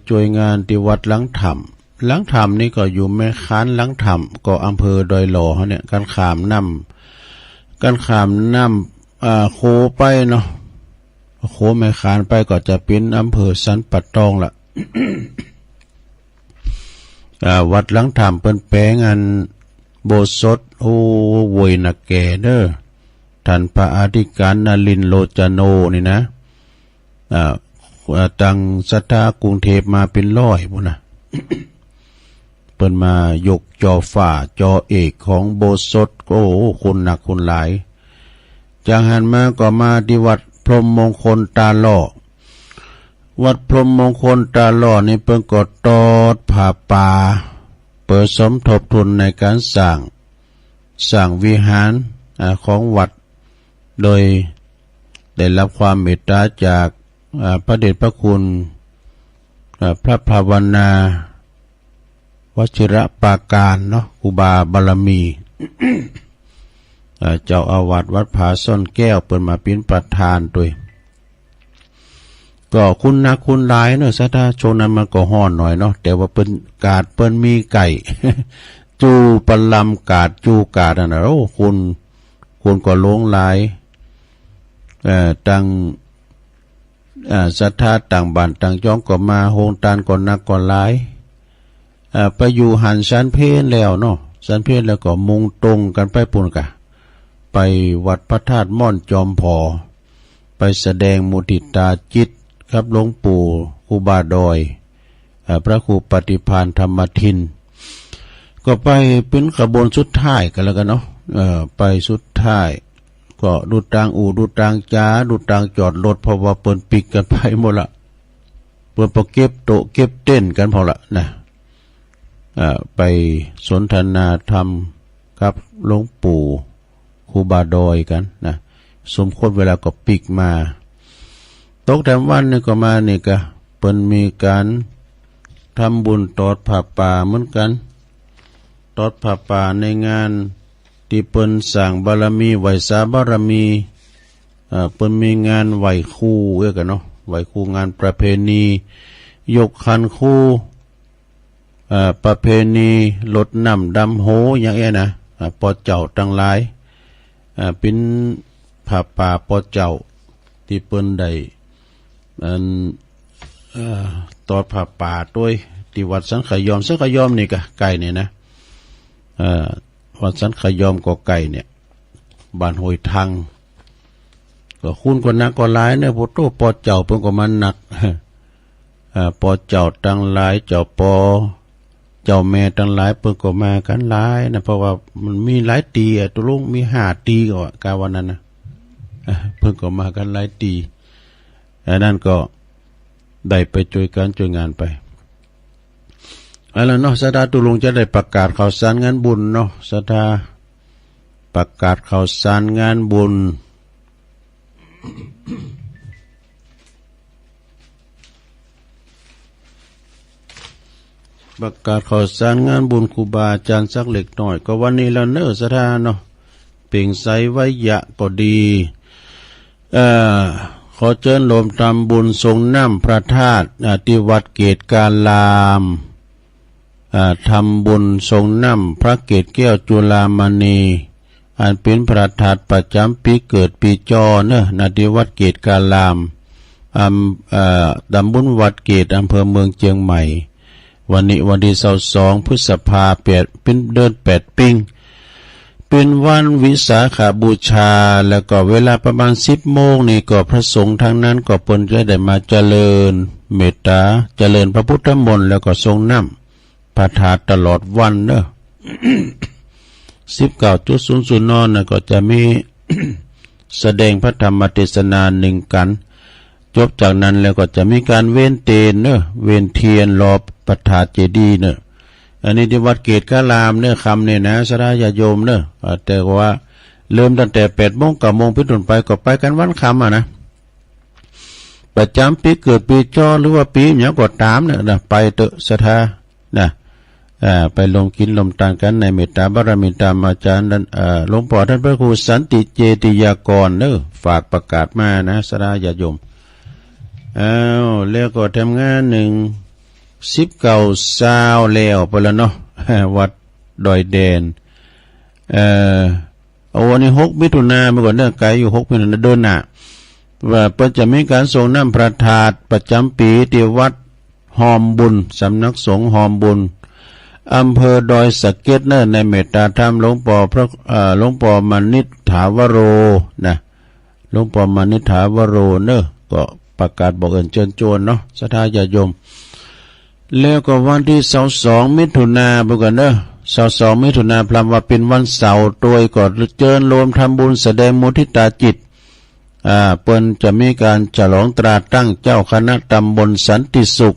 ช่วยงานที่วัดหลังถ้ำนี่ก็อยู่แม่ค้านหลังถ้ำก็อำเภอดอยหล่อเขาเนี่ยการขามน้ำโคไปเนาะโคแม่ค้านไปก็จะเป็นอำเภอสันปัตตองละ วัดหลังถ้ำเปิ้นแปลงอันโบสถโอ้โวยนักแก่เด้อท่านพระอธิการนลินโลจโนนี่นะตังศรัทธากรุงเทพมาเป็นร้อยพุ่นนะ เปิ้นมายกจอฝ่าจอเอกของโบสถโอ้คนหนักคนหลายจากหันมาก็มาที่วัดพรหมมงคลตาหล่อวัดพรหมมงคลตาหล่อนี่เพิ่นก็ตอดผ้าป่าเปิดสมทบทุนในการสร้างวิหารของวัดโดยได้รับความเมตตาจากพระเดชพระคุณพระภาวนา วชิระปาการเนาะครูบาบารมี เจ้าอาวาสวัดผาซ่อนแก้วเปิดมาเป็นประธานด้วยก็คุณนักคุณหลายเนาะซะถ้าโชนั้นมันก็ฮ้อนหน่อยเนาะแต่ว่าเปิ้นกาดเปิ้นมีไก่ จูปลำกาดจูกาดนั่นน่ะโอ้คุณก็ลงหลายตั้งศรัทธาต่างบ้านต่างจ้องก็มาโฮงตานก็นักก็หลายไปอยู่หันสันเพลแล้วเนาะสันเพลแล้วก็มุ่งตรงกันไปปุ่นกะไปวัดพระธาตุม่อนจอมพอไปแสดงมุทิตาจิตครับหลวงปู่ครูบาดอยพระครูปฏิภาณธรรมทินก็ไปเป็นขบวนสุดท้ายกันแล้วกันเนาะไปสุดท้ายก็ดูตางอู่ดูตางจ้าดูตางจอดรถเพราะว่าเปิ้นปิกกันไปหมดละเปิ้นพอเก็บโต๊ะเก็บเต้นกันพอละนะไปสนทนาธรรมกับหลวงปู่ครูบาดอยกันนะสมควรเวลาก็ปิกมาตกแต่วันนี่ก็มานี่ก็เปิ้นมีการทำบุญตอดผ้าป่าเหมือนกันตอดผ้าป่าในงานที่เปิ้นสร้างบารมีไหวสาบารมีเปิ้นมีงานไหวคู่กันเนาะไหวคู่งานประเพณียกคันคู่ประเพณีลดน้ำดำโหอย่างเงี้ยนะปอเจ้าตั้งหลายเป็นผ้าป่าปอเจ้าที่เปิ้นได้ตอดผ้าป่าด้วยที่วัดสังขยอมนี่ก็ไก่เนี่ยนะวัดสันขยอมก็ไก่เนี่ยบ้านห้วยทังก็คุณก็นักก็หลายเนี่ยพุทโธปอเจ้าเพิ่นก็มันหนักปอเจ้าตั้งหลายเจ้าปอเจ้าแม่ตั้งหลายเพิ่นก็มากันหลายนะเพราะว่ามันมีหลายตีตัวลุงมี5ตีก็กาวันนั้นนะเพิ่นก็มากันหลายตีนั่นก็ได้ไปช่วยกันช่วยงานไปแล้วเนาะสถาตุลุงจะได้ประกาศข่าวสารงานบุญเนาะสถาประกาศข่าวสารงานบุญ บ ประกาศข่าวสารงานบุญครูบาอาจารย์สักเล็กหน่อยก็วันนี้แล้วเนอสถานเนาะเป่งใสไว้ยะก็ดีขอเชิญโลมทำบุญทรงน้ำพระธาตุที่วัดเกตกาลามทำบุญทรงน้ำพระเกตแก้วจุฬามณีอันเป็นพระธาตุประจำปีเกิดปีจอเนอะณที่วัดเกตกาลามตำบลวัดเกตอำเภอเมืองเชียงใหม่วันนี้วันที่22 พฤษภาคมเป็นเดือน8ปิงเป็นวันวิสาขบูชาแล้วก็เวลาประมาณ10 โมงนี่ก็พระสงฆ์ทั้งนั้นก็เปิ้นจะได้มาเจริญเมตตาเจริญพระพุทธมนต์แล้วก็ทรงน้ำพระธาตุตลอดวันเนอะ 19.00 นน่ะก็จะมี แสดงพระธรรมเทศนา1 กันจบจากนั้นแล้วก็จะมีการเว้นเตนเนอะเว้นเทียนรอประธาตุเจดีย์เนอะอันนี้ที่วัดเกตกาลามเนอะคำเนี่ยนะสราญาโยมเนอะแต่ว่าเริ่มตั้งแต่8 โมง 9 โมงเป็นต้นไปก็ไปกันวันคำนะประจำปีเกิดปีจอหรือว่าปีอย่างก็ตามเนี่ยนะไปเถอะสถานะไปลงกินลมตานกันในเมตตาบารมีตามอาจารย์หลวงพ่อท่านพระครูสันติเจติยากรเนอะฝากประกาศมานะสราญาโยมแล้วก็ทำงาน19 แล้วไปแล้วเนาะวัดดอยแดนวันนี้6 มิถุนายนเมื่อก่อนเนื่องไกลอยู่6 มิถุนายนเดินหน้าว่าเพิ่นจะมีการส่งน้ำพระธาตุประจำปีที่วัดหอมบุญสำนักสงฆ์หอมบุญอำเภอดอยสะเก็ดเนอในเมตตาธรรมหลวงปู่หลวงปู่มานิษฐาวโรนะหลวงปู่มานิษฐาวโรเนอก็ประกาศบอกเอิ้นเชิญชวนเนาะศรัทธาญาติโยมแล้วก็วันที่22 มิถุนายนเมื่อก่อนเนอะ22 มิถุนายนพลัมว่าเป็นวันเสาร์โดยก็เชิญรวมทำบุญแสดงมุทิตาจิตเปิ้นจะมีการฉลองตราตั้งเจ้าคณะตำบลสันติสุข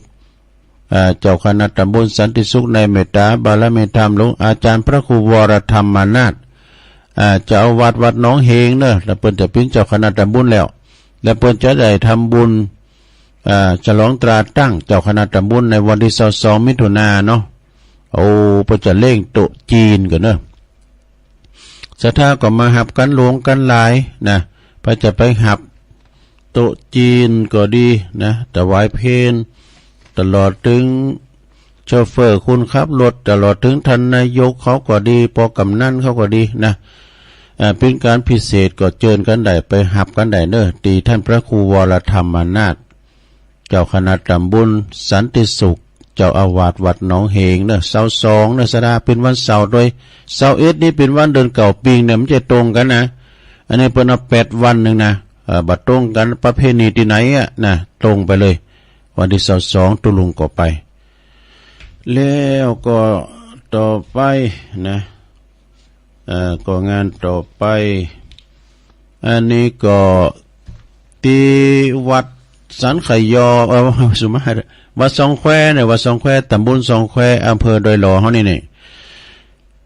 เจ้าคณะตำบลสันติสุขในเมตตาบารมีธรรมหลวงอาจารย์พระครูวรธรรมนาถเจ้าอาวาสวัดหนองเฮงเนอะแล้วเปิ้นจะเป็นเจ้าคณะตำบลแล้วและเปิ้นจะได้ทำบุญฉลองตราตั้งเจ้าคณะตำบลในวันที่22 มิถุนายนเนาะเปิ้นจะเล่งโต๊ะจีนกันเนอะศรัทธาก็มาหับกันหลวงกันหลายนะพระจะไปหับโต๊ะจีนก็ดีนะถวายเพลตลอดถึงโชเฟอร์คุณขับรถตลอดถึงท่านนายกเขาก็ดีปกำนันเขาก็ดีนะเป็นการพิเศษก็เจิญกันได้ไปหับกันได้เนอะตีท่านพระครูวรธรรมนาถเจ้าคณะตำบลสันติสุขเจ้าอาวาสวัดหนองเฮงเนอะ22เนอะสดาเป็นวันเสาร์โดย21นี่เป็นวันเดือนเก่าปีเนี่ยมันจะตรงกันนะอันนี้เป็น8 วันนึงนะบัดตรงกันประเพณีที่ไหนอ่ะนะตรงไปเลยวันที่22ตุลงก็ไปแล้วก็ต่อไปนะก็งานต่อไปอันนี้ก็ที่วัดสันไขยอสุมาวัดสองแควเนี่ยวัดสองแควตำบลสองแควอำเภอดอยหล่อเฮานี่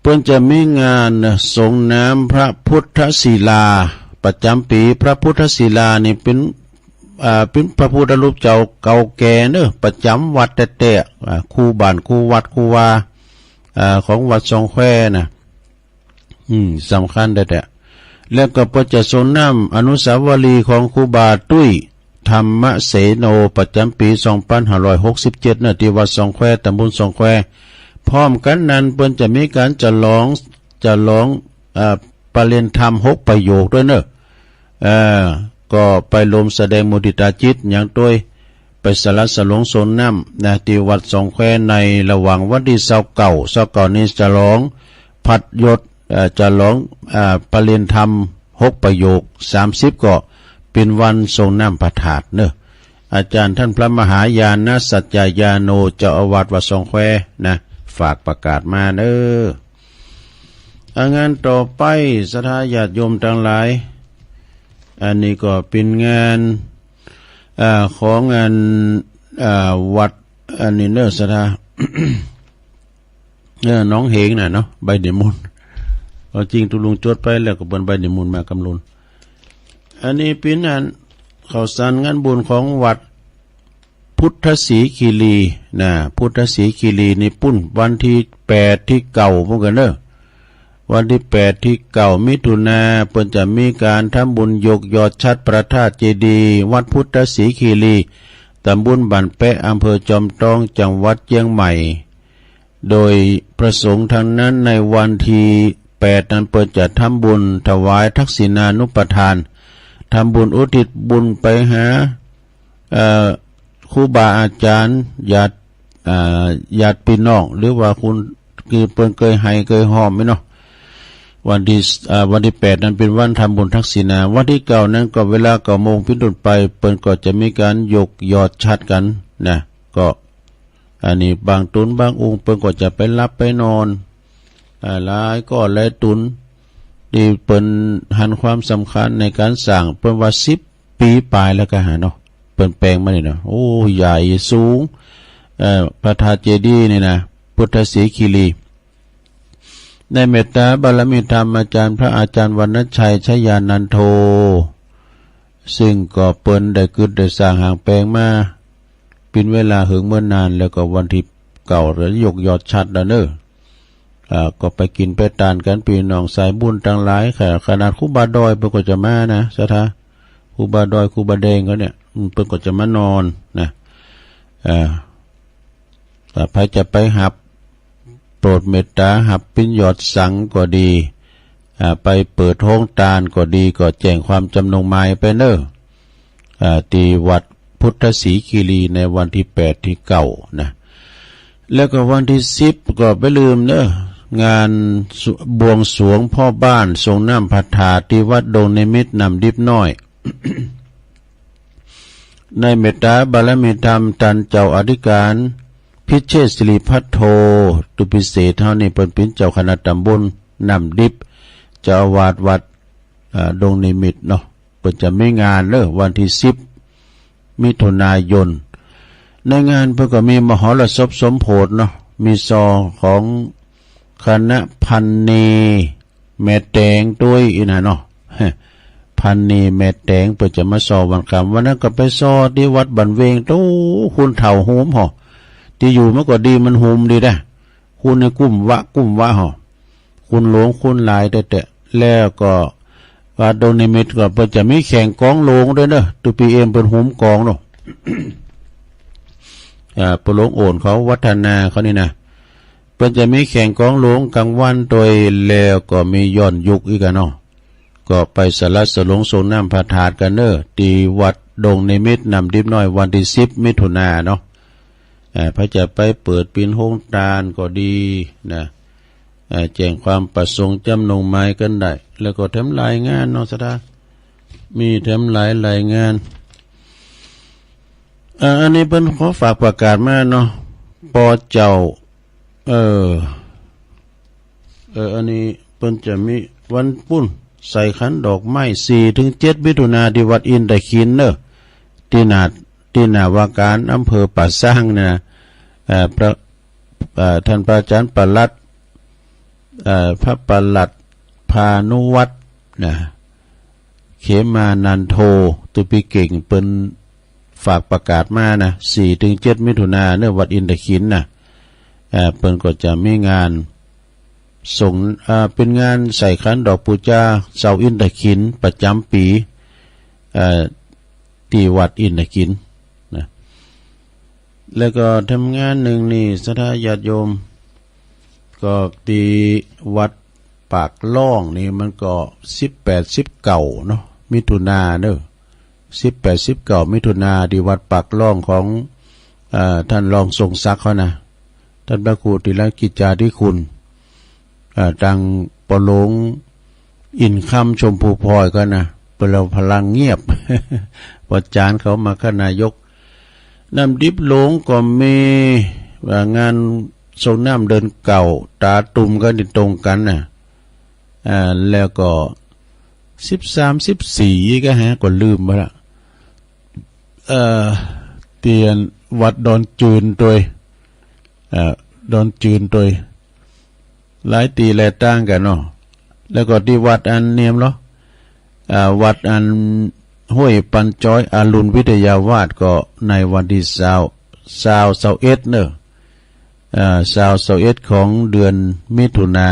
เพิ่นจะมีงานส่งน้ำพระพุทธศิลาประจำปีพระพุทธศิลานี่เป็นพระพุทธรูปเจ้าเก่าแก่เนอะประจำวัดแต่คู่บ้านคู่วัดคู่วาของวัดสองแควนะสำคัญแต่แล้วก็เพิ่นจะส่งน้ำอนุสาวรีย์ของครูบาตุ้ยธรรมเสโนประจำปี2567เนอะที่วัดสองแควตำบลสองแควพร้อมกันนั้นเพิ่นจะมีการจะร้องประเรียนธรรม6 ประโยคด้วยเนอะก็ไปลมแสดงมุทิตาจิตอย่างด้วยไปสละสลงโซนน้ำนะที่วัดสองแควในระหว่างวันที่29นี้จะร้องพัดยศจะร้องประเรียนธรรม6 ประโยค30ก็เป็นวันทรงน้ำพระธาตุเนอะอาจารย์ท่านพระมหายาณสัจจายาโนเจ้าอาวาสวัดสองแควนะฝากประกาศมาเนอะงานต่อไปศรัทธาญาติโยมทั้งหลายอันนี้ก็เป็นงานของงานวัดอันนี้เนอะศรัทธา น้องเฮงน่ะเนาะใบเดมุนจริงตุลุงจดไปแล้วก็เป็นใบเดมุนมากำลุนอันนี้เป็นงานข่าวสารงานบุญของวัด พุทธสีคีรีนะพุทธสีคีรีนี่ปุ้นวันที่8ที่เก่าพวกกันเด้อวันที่8ที่เก่ามิถุนาเพิ่นจะมีการทำบุญยกยอดชัดพระธาตุเจดีย์วัดพุทธสีคีรีตำบลบ้านแปะอำเภอจอมทองจังหวัดเชียงใหม่โดยประสงค์ทางนั้นในวันที่8นั้นเปิดจะทำบุญถวายทักษิณานุปทานทำบุญอุทิศบุญไปหาครูบาอาจารย์ญาติพี่น้องหรือว่าคุณคือเปิ้นเคยให้เคยหอมไหมเนาะวันที่8นั้นเป็นวันทำบุญทักษิณาวันที่9นั้นก็เวลา9 โมงเป็นต้นไปเปิ้นก็จะมีการยกยอดชัดกันนะก็อันนี้บางตุนบางองค์เปิ้นก็จะไปรับไปนอนหลายก็หลายตุนที่เปิ้นหันความสำคัญในการสร้างเปิ้นว่า10 ปีปลายแล้วก็หาเนาะเปิ้นแปลงมานี่เนาะโอ้ใหญ่สูงพระธาตุเจดีย์นี่นะพุทธศรีคีรีในเมตตาบารมีธรรมอาจารย์พระอาจารย์วรรณชัยชยานันโทซึ่งก็เปิ้นได้กึดได้สร้างหางแปลงมาเป็นเวลาหึงเมื่อนานแล้วก็วันที่เก่าแล้วยกยอดชัดแล้วเนอะก็ไปกินไปทานกันพี่น้องสายบุญทั้งหลายขนาดครูบาดอยเพิ่นก็จะมานะสถาครูบาดอยครูบาแดงเขาเนี่ยเพิ่นก็จะมานอนนะแต่ใครจะไปหับโปรดเมตตาหับปิ้นยอดสังก็ดีไปเปิดห้องตาลก็ดีก็แจ้งความจำนงหมายไปเนอะที่วัดพุทธศรีคีรีในวันที่8ที่เก่านะแล้วก็วันที่10ก็ไปลืมเนอะงานบวงสรวงพ่อบ้านทรงน้ำพัฒนาที่วัดดงนิมิตรนำดิบน้อย ในเมตตาบารมีธรรมท่านเจ้าอธิการพิเชษสิริพัทโทตุปิเศษเท่านี้เป็นเจ้าคณะตำบลนำดิบเจ้าอาวาสวัดดงนิมิตรเนาะเพิ่นจะมีงานเนอะวันที่10 มิถุนายนในงานเพิ่นก็มีมหรสพสมโภชเนาะมีซอของคณะพันนีแม่แตงด้วยอีน่ะเนาะพันนีแม่แตงเพิ่นจะมาซอวันคำวันนั้นก็ไปซอที่วัดบันเวงตู้คุณเฒ่าโหมห่อที่อยู่มันก็ดีมันโหมดีได้คุณในกุ้มวะห่อคุณหลวงคุณหลายแต่แล้วก็วัดดงนิมิตรก็เพิ่นจะมีแข่งกองโลงด้วยเนอะตุปีเอ็มเป็นโหมกองเนาะปลงโอนเขาวัฒนาเขานี่นะเพิ่นจะมีแข่งกองหลวงกลางวันโดยแล้วก็มีย้อนยุคอีกกันเนาะก็ไปสลัดสลงทรงน้ำพระธาตุกันเนอะที่วัดดงนิมิตรนำดิบน้อยวันที่10 มิถุนายนเนาะพระจะไปเปิดปีนโฮงตาลก็ดีนะแจ้งความประสงค์จำนงหมายกันได้แล้วก็แถมรายงานเนาะสถามีแถมรายงานอันนี้เพิ่นขอฝากประกาศมาเนาะปอเจ้าอันนี้เพิ่นจะมีวันปุ้นใส่ขันดอกไม้4 ถึง 7 มิถุนายนที่วัดอินทขินเนอะที่นาว่าการอำเภอป่าสร้างเนี่ยท่านพระอาจารย์ปลัดพระปลัดพานุวัฒน์นะเขมานันโทตุปิเก่งเป็นฝากประกาศมานะ4 ถึง 7 มิถุนายนเนอะวัดอินทขินนะเพิ่นก็จะมีงานส่งเป็นงานใส่ขันดอกปูจาเสาอินทขินประจำปีที่วัดอินทขินนะแล้วก็ทำงานหนึ่งนี่สถาญาติโยมก็ที่วัดปากล่องนี่มันก็18 19เนาะมิถุนายนเด้อ18 19 มิถุนายนที่วัดปากล่องของท่านรองทรงศักดิ์เขานะท่านพระครูติลกิจจาธิคุณดังปลงอินคำชมพูพลอยก็นะเป็นเราพลังเงียบ วัดจานเขามาขนายกน้ำดิบหลงก็มีงานทรงน้ำเดินเก่าตาตุ่มก็ติดตรงกันนะแล้วก็13 14ก็ก็ลืมไปละเตียนวัดดอนจืนตัวดอนจืนตัวหลายตีหลายตั้งกันเนาะแล้วก็ที่วัดอันเนียมเนาะวัดอัน ห้วยปันจ้อยอารุณวิทยาวาสก็ในวันที่21เนอะ21ของเดือนมิถุนา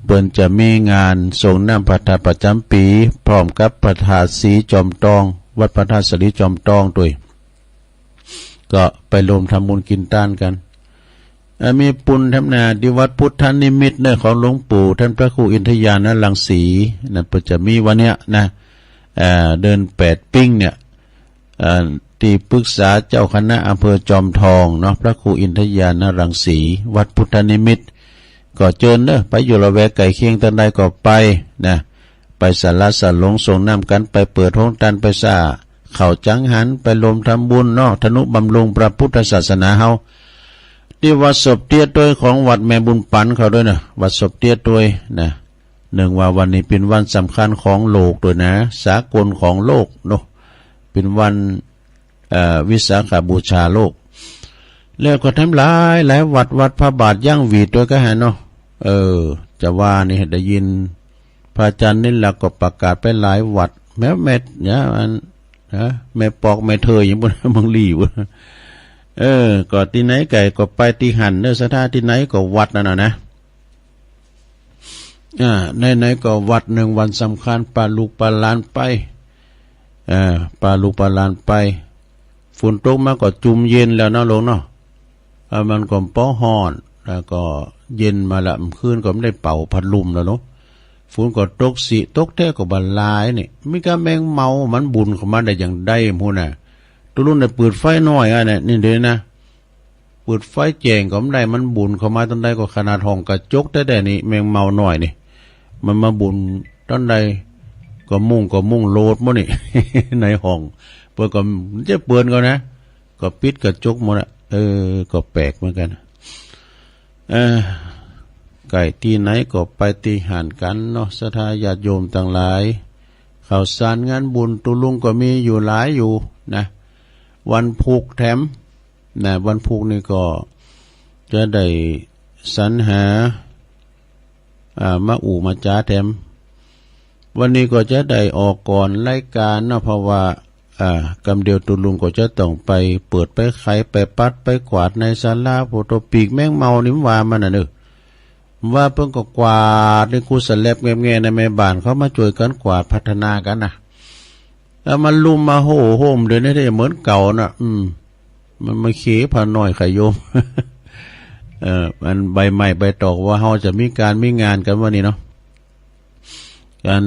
เปิ้นจะมีงานส่งน้ำพระธาตุประจำปีพร้อมกับพระธาตุศรีจอมทองวัดพระธาตุศรีจอมทองด้วยก็ไปรวมทำบุญกินต้านกันมีปุณธรรมนาที่วัดพุทธนิมิตรเนี่ยของหลวงปู่ท่านพระครูอินทยานรังสีนะเปิดจะมีวันเนี้ยนะเดิน8ปิ้งเนี่ยที่ปรึกษาเจ้าคณะอำเภอจอมทองเนาะพระครูอินทยานรังสีวัดพุทธนิมิตรก็เจิญเนอะไปอยู่ละแวกไก่เคียงตันใดก็ไปนะไปสาระสาหลงส่งน้ำกันไปเปิดห้องตันไปซ่าเข่าจังหันไปรวมทำบุญเนาะธนุบำรุงพระพุทธศาสนาเฮาที่วัดศพเตี้ยตัวยของวัดแม่บุญปันเขาด้วยนะวัดศพเตี้ยตัวยนะหนึ่งว่าวันนี้เป็นวันสำคัญของโลกด้วยนะสากลของโลกเนาะเป็นวันวิสาขบูชาโลกแล้วก็ทำหลายวัดพระบาทย่างหวีดด้วยก็หาเนาะจะว่านี่ได้ยินพระอาจารย์นี่หลักก็ประกาศไปหลายวัดแม้แม่เนี่ยแม่ปอกแม่เธออย่างบนบางลีบก็ที่ไหนไก่ก็ไปที่หันเนื้อสถานที่ไหนก็วัดนั่นนะไหนก็วัดหนึ่งวันสำคัญปลาลูกปลาลานไปปลาลูกปลาลานไปฝนตกมาก็จุ่มเย็นแล้วนะลงเนาะมันก็ป้อห่อนแล้วก็เย็นมาละคืนก็ไม่ได้เป่าพัดลมแล้วเนาะฝนก็ตกสิตกแท้ก็บรรลายนี่มีกาแมงเมามันบุญเข้ามาได้อย่างใดพูน่ะตัวรุ่นได้เปิดไฟน้อยเนี่ยนี่เด้นะเปิดไฟแจงก็ไม่ได้มันบุญเข้ามาตอนใดก็ขนาดห้องกระจกได้นี่แมงเมาหน่อยนี่มันมาบุญตอนใดก็มุ่งโลดมั้งนี่ ในห้องเปิดก็จะเปิดก็นะก็ปิดกระจกหมดอ่ะก็แปลกเหมือนกันไก่ที่ไหนก็ไปตีหันกันเนาะศรัทธาญาติโยมต่างหลายข่าวสารงานบุญตุลุงก็มีอยู่หลายอยู่นะวันผูกแถมนะวันผูกนี่ก็จะได้สรรหามามาจ้าแถมวันนี้ก็จะได้ออกก่อนรายการนะเพราะว่ากำเดียวตุลุงก็จะต้องไปเปิดไปไขไปปัดไปกวาดในศาลาโพโตปีกแมงเมานิ่มวามันน่ะว่าเพิ่งก็กวาดในกูสแลบแง่ๆในแม่บ้านเขามาช่วยกันกวาดพัฒนากันนะแล้วมันลุมมาโหมเดี๋ยวนี้ได้เหมือนเก่านะมันมาเขยผ่าน้อยไขโยม มันใบใหม่ใบตอกว่าเฮาจะมีงานกันวันนี้เนาะการ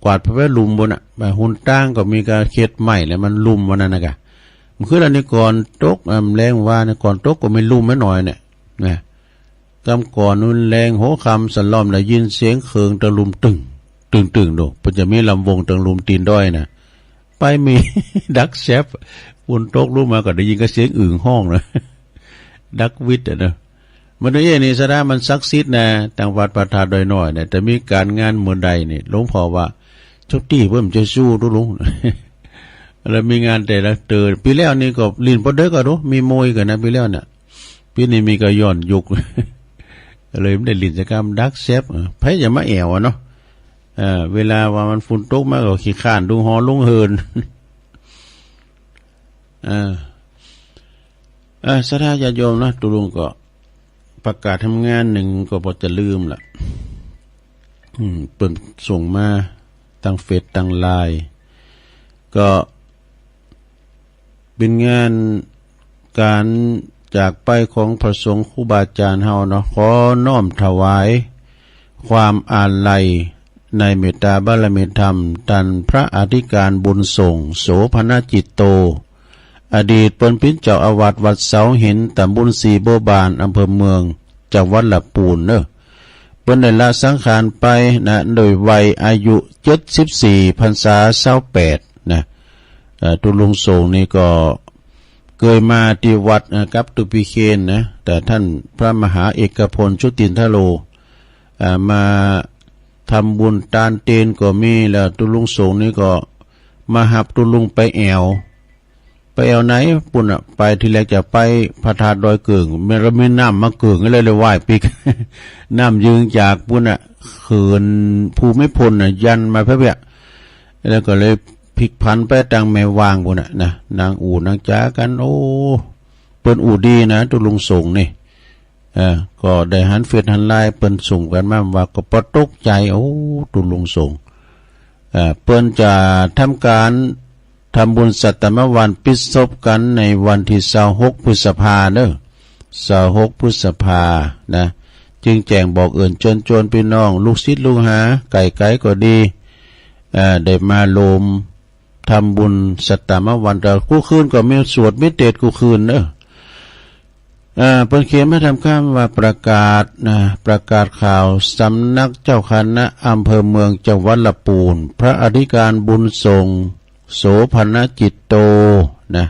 กวาดพระเวทลุมบนแบบหุ่นตั้งก็มีการเค็ดใหม่แล้วมันลุมวันนั้นนะกะมันคืออันนี้ก่อนตกแรงว่าเนี่ยก่อนตกก็ไม่ลุมไม่หน่อยเนี่ยนะกำก่อนนู่นแรงโหคำสล้อมแล้วยินเสียงเคืองตะลุมตึงดูมันจะมีลำวงตะลุมตีนด้อยนะไปมี ดักแซฟปุ่นตกรู้มาก็ได้ยินก็เสียงอึ่งห้องเลย ดักวิทย์เนอะมันนี่สระมันซักซิดนะต่างวัดประทานโดยน้อยเนี่ยแต่มีการงานเมื่อใดนี่หลวงพ่อว่าชุดที่เพิ่มจะสู้ทุลุง แล้วมีงานแต่ละเตือนปีแล้วนี่ก็ลินพอเด็กก็รู้มีมวยกันนะปีแล้วเนี่ยปีนี้มีก็ย้อนยุก เลยไม่ได้ลินจะกรรมดักเซฟไพ่อย่ามาแอวเนาะเวลาว่ามันฝุ่นตกมากก็ขี้ข้านดูหอลุงเฮินสถาญาโยมนะตุลุงก็ประกาศทำงานหนึ่งก็พอจะลืมละเปิ่นส่งมาตั้งเฟซตั้งไลน์ก็เป็นงานการจากไปของพระสงฆ์ครูบาอาจารย์เฮาเนาะขอน้อมถวายความอาลัยในเมตตาบารมีธรรมตันพระอธิการบุญส่งโสภณจิตโตอดีตเป็นพิจเจ้าอาวาสวัดเสาหินตำบลสีโบบานอำเภอเมืองจังหวัดลำพูนเนอะเป็นได้ละสังขารไปนะโดยวัยอายุ74 พรรษา28นะตุลุงโสงนี่ก็เคยมาที่วัดกับตุปิเคนนะแต่ท่านพระมหาเอกพลชุตินทโลมาทำบุญตานเตนก็มีแล้วตุลุงโสงนี่ก็มาหับตุลุงไปแอวไหนปุ่นไปทีแรกจะไปพระธาตุดอยเกิงไม่น้ำมาเกิงก็เลยไหว้ปีก น้ำยืงจากปุ่นเขื่อนภูมิพลยันมาเพื่อ แล้วก็เลยพลิกผันไปตังแม่วางพุ่นน่ะนะนางอู่นางจ๋ากันโอ้เปิ้นอู่ดีนะตุลุงส่งนี่ก็ได้หันเฟซหันไลน์เปิ้นส่งกันมาว่าก็ปตกใจโอ้ตุลุงส่งเปิ้นจะทำการทำบุญสัตมวันปิศพกันในวันที่26พฤษภาเด้อ26พฤษภานะจึงแจ้งบอกเอิ้นเชิญชวนพี่น้องลูกศิษย์ลูกหาไก่ก็ดีได้มาโลมทำบุญสัตมวันแต่กูคืนก็มีสวดมิเตศกูคืนเด้อเพิ่นเขียนมาทำข้ามว่าประกาศประกาศข่าวสำนักเจ้าคณะอำเภอเมืองจังหวัดลำพูนพระอธิการบุญทรงโสภณจิตโตนะ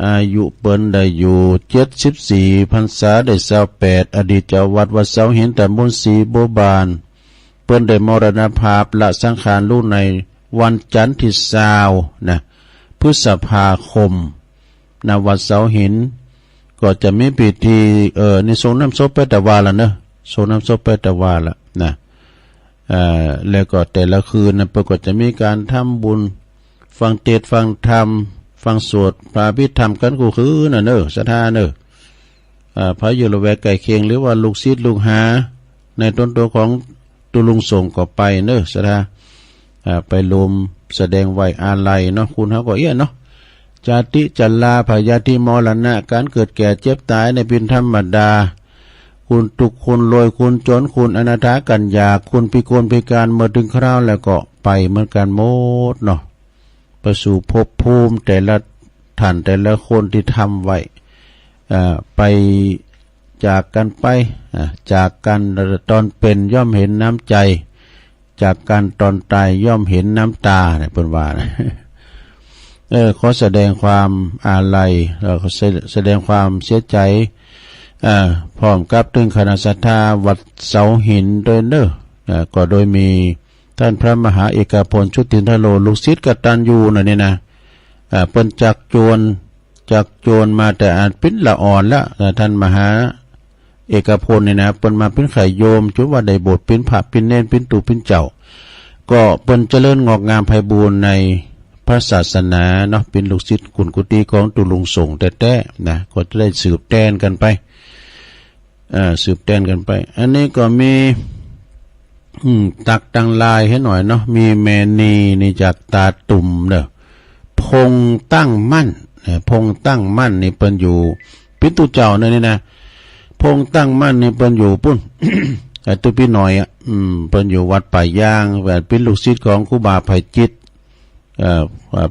อายุเปิ้นได้อยู่74พรรษาได้28อดีตเจ้าวัดวัดเสาหินตำบลศรีบัวบานเปิ้นได้มรณภาพละสังขารลูกในวันจันทร์ที่20นะพฤษภาคมณวัดเสาหินก็จะมีพิธีนี่ส่งน้ำศพไปแต่ว่าละเนอะส่งน้ำศพไปแต่ว่าละนะแล้วก็แต่ละคืนนะปรากฏจะมีการทำบุญฟังเทศน์ฟังธรรมฟังสวดพระพิธรรมกันกูคือน่ะเนอะศรัทธาเนอะพระอยู่ละแวกไก่เคียงหรือว่าลูกศิษย์ลูกหาในต้นตัวของตุลุงส่งก็ไปเนอะศรัทธาไปรวมแสดงไว้อาลัยเนาะคุณเขาก็เอี้ยเนาะจาติจัลลาพยาธิมรณะการเกิดแก่เจ็บตายในเป็นธรรมดาคุณทุกคุณรวยคุณจนคุณอนาถากันยากคุณพิกลพิการเมื่อถึงคราวแล้วก็ไปเหมือนกันหมดเนาะประสู่ภพภูมิแต่ละท่านแต่ละคนที่ทำไว้ไปจากกันไปจากกันตอนเป็นย่อมเห็นน้ำใจจากกันตอนตายย่อมเห็นน้ำตาเนี่ยเป็นว่านะขอแสดงความอาลัยขอแสดงความเสียใจพร้อมกับถึงคณะศรัทธาวัดเสาหินโดยก็โดยมีท่านพระมหาเอกพลชุตินทโลลูกศิษย์กตัญญูนี่นะเปิ้นจักโจรมาแต่อาจเป็นละอ่อนแล้วท่านมหาเอกพลนี่นะเปิ้นมาเป็นไข่โยมจุว่าได้บทเป็นพระเป็นเนรเป็นตู่เป็นเจ้าก็เปิ้นเจริญงอกงามไพบูรณ์ในพระศาสนาเนาะเป็นลูกศิษย์กุลกุฏิของตุลุงส่งแต่นะก็จะได้สืบแทนกันไปสืบแทนกันไปอันนี้ก็มีตักตังลายให้หน่อยเนาะมีแมนีนี่จากตาตุ่มเด้อพงตั้งมั่นพงตั้งมั่นนี่เปิ้นอยู่ปิตุเจ้านี่นะพงตั้งมั่นนี่เปิ้นอยู่ปุ้น ตุพี่หน่อยเปิ้นอยู่วัดป่าย่างแบบเป็นลูกศิษย์ของครูบาไผ่จิต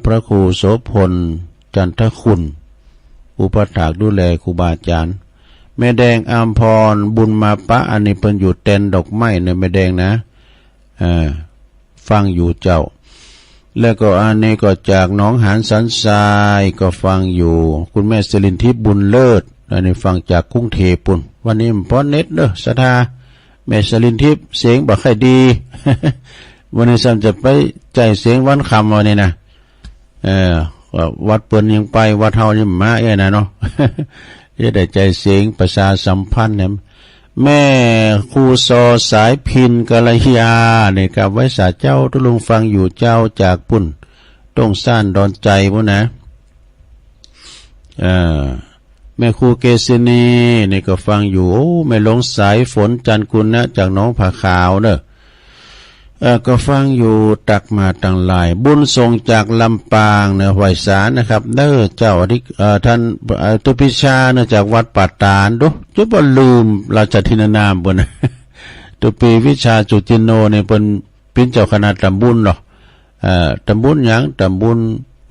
พระครูโสพลจันทคุณอุปถากดูแลครูบาอาจารย์แม่แดงอามพรบุญมาปะอันนี้เพิ่นอยู่เต็นดอกไม้ในแม่แดงนะฟังอยู่เจ้าแล้วก็อันนี้ก็จากหนองหานสันทรายก็ฟังอยู่คุณแม่สลินทิพย์บุญเลิศอันนี้ฟังจากกรุงเทพปุ่นวันนี้พอเน็ตเด้อศรัทธาแม่สลินทิพย์เสียงบ่ค่อยดี วันนี้ซ้ำจะไปใจเสียงวันคำวันนี้นะวัดเปิ้นยังไปวัดเฮายังมานะเนาะ ได้ใจเสียงประชาสัมพันธ์เนี่ยแม่ครูซอสายพินกัลยาเนี่ยกับไว้สาเจ้าตุลุงฟังอยู่เจ้าจากปุ่นต้องซ่านดอนใจพุ่นนะแม่ครูเกษินีนี่ก็ฟังอยู่โอ้แม่หลงสายฝนจันกุลนะจากน้องผาขาวเนอะก็ฟังอยู่ตักมาต่างหลายบุญส่งจากลำปางเนี่ยไหวสารนะครับเด้อเจ้าท่านตุพิชาเนี่ยจากวัดป่าตาลดูจุบลืมราชทินนามบน ตุปีวิชาจุจินโนเนี่ยเป็นเจ้าคณะตำบุญหรอตำบุญหยังตำบุญ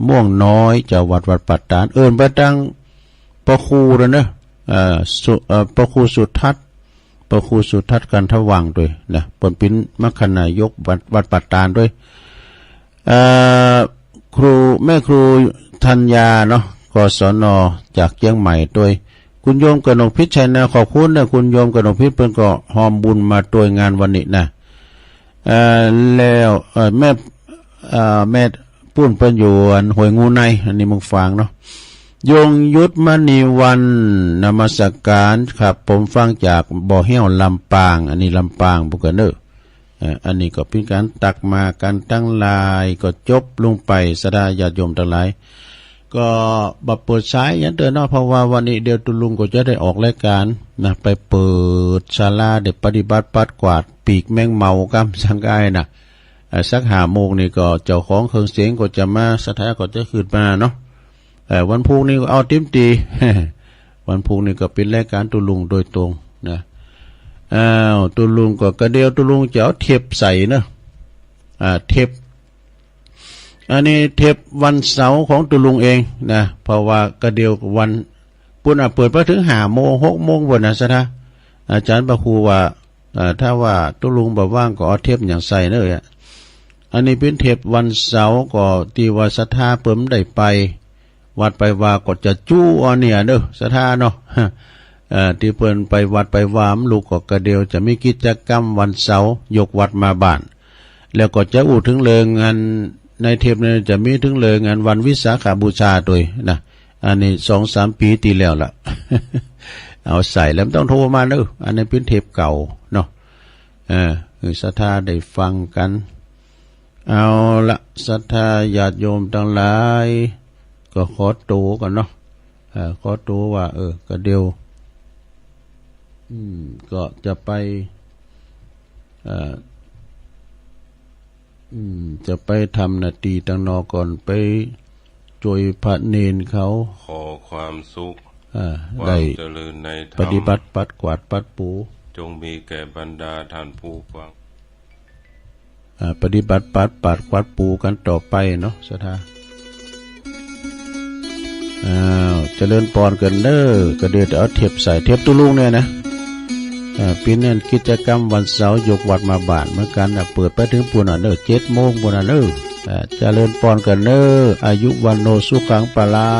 ม่วงน้อยเจ้าวัดป่าตาลไปตั้งพระครูแล้วเนอะพระครูสุทัศน์พระครูสุทัศน์กันทวังด้วยนะปนปิ้นมัคคณายกวัดปัตตานด้วยครูแม่ครูธัญญาเนาะกศนจากเชียงใหม่ด้วยคุณโยมกนกพิษชัยนะขอบคุณนะคุณโยมกนกพิษเพิ่นก็หอมบุญมาตัวงานวันนี้นะแล้วแม่ปุ้นเพิ่นอยู่หวยงูในอันนี้มึงฟังเนาะยงยุทธมณีวันนมัสการครับผมฟังจากบ่อเหี้ยวลำปางอันนี้ลำปางบุกเนอ อันนี้ก็เป็นการตักมาการตั้งลายก็จบลงไปสดาญาติโยมทั้งหลายก็บับเปิดสายยันเตือนเนาะเพราะว่าวันนี้เดี๋ยวตุลุงก็จะได้ออกรายการนะไปเปิดศาลาเด็กปฏิบัติปัดกวาดปีกแมงเมากำสังกายนะสัก5 โมงนี่ก็เจ้าของเครื่องเสียงก็จะมาสถานก็จะขึ้นมาเนาะวันพุธนี้ก็เอาติ้มตี วันพุธนี้ก็เป็นรายการตุลุงโดยตรงนะตุลุงก็กระเดียวตุลุงจะเอาเทียบใส่เนาะเทียบอันนี้เทปวันเสาร์ของตุลุงเองนะเพราะว่ากระเดียววันปุ่นเปิดไปถึง5 โมง 6 โมงบนนะซะนะอาจารย์พระครูว่าถ้าว่าตุลุงแบบว่างก็เอาเทปอย่างใส่เนอะอันนี้เป็นเทปวันเสาร์ก็ที่ว่าศรัทธาเปิ่มได้ไปวัดไปว่าก็จะจู้อันเนี่ยเนอะศรัทธาเนาะที่เปิ้นไปวัดไปวามลูกก็กระเดียวจะมีกิจกรรมวันเสาร์ยกวัดมาบ้านแล้วก็จะอู้ถึงเรื่องงานในเทปนี้จะมีถึงเลยงานวันวิสาขบูชาด้วยนะอันนี้2-3 ปีตีแล้วล่ะ เอาใส่แล้วต้องโทรมาเนอะอันนี้เป็นเทปเก่าเนาะคือศรัทธาได้ฟังกันเอาละศรัทธาญาติโยมทั้งหลายก็ขอตัวกันเนาะขอตัวว่าก็เดียวก็จะไปจะไปทำนาทีตังนอก่อนไปช่วยพระเนนเขาขอความสุขได้เจริญในธรรมปฏิบัติปัดกวาดปัดปูจงมีแก่บรรดาท่านผู้ฟังปฏิบัติปัดกวาดปูกันต่อไปเนาะศรัทธาเจริญปอนกันเด้อกระเดือดเอาเทียบใส่เทียบตุลุงเนี่ยนะปีนี้กิจกรรมวันเสาร์ยกวัดมาบ้านเหมือนกันเปิดไปถึงปุ่นเนอ7 โมงปุ่นเนอเจริญปอนกันเนออายุวันโนสุขังปลา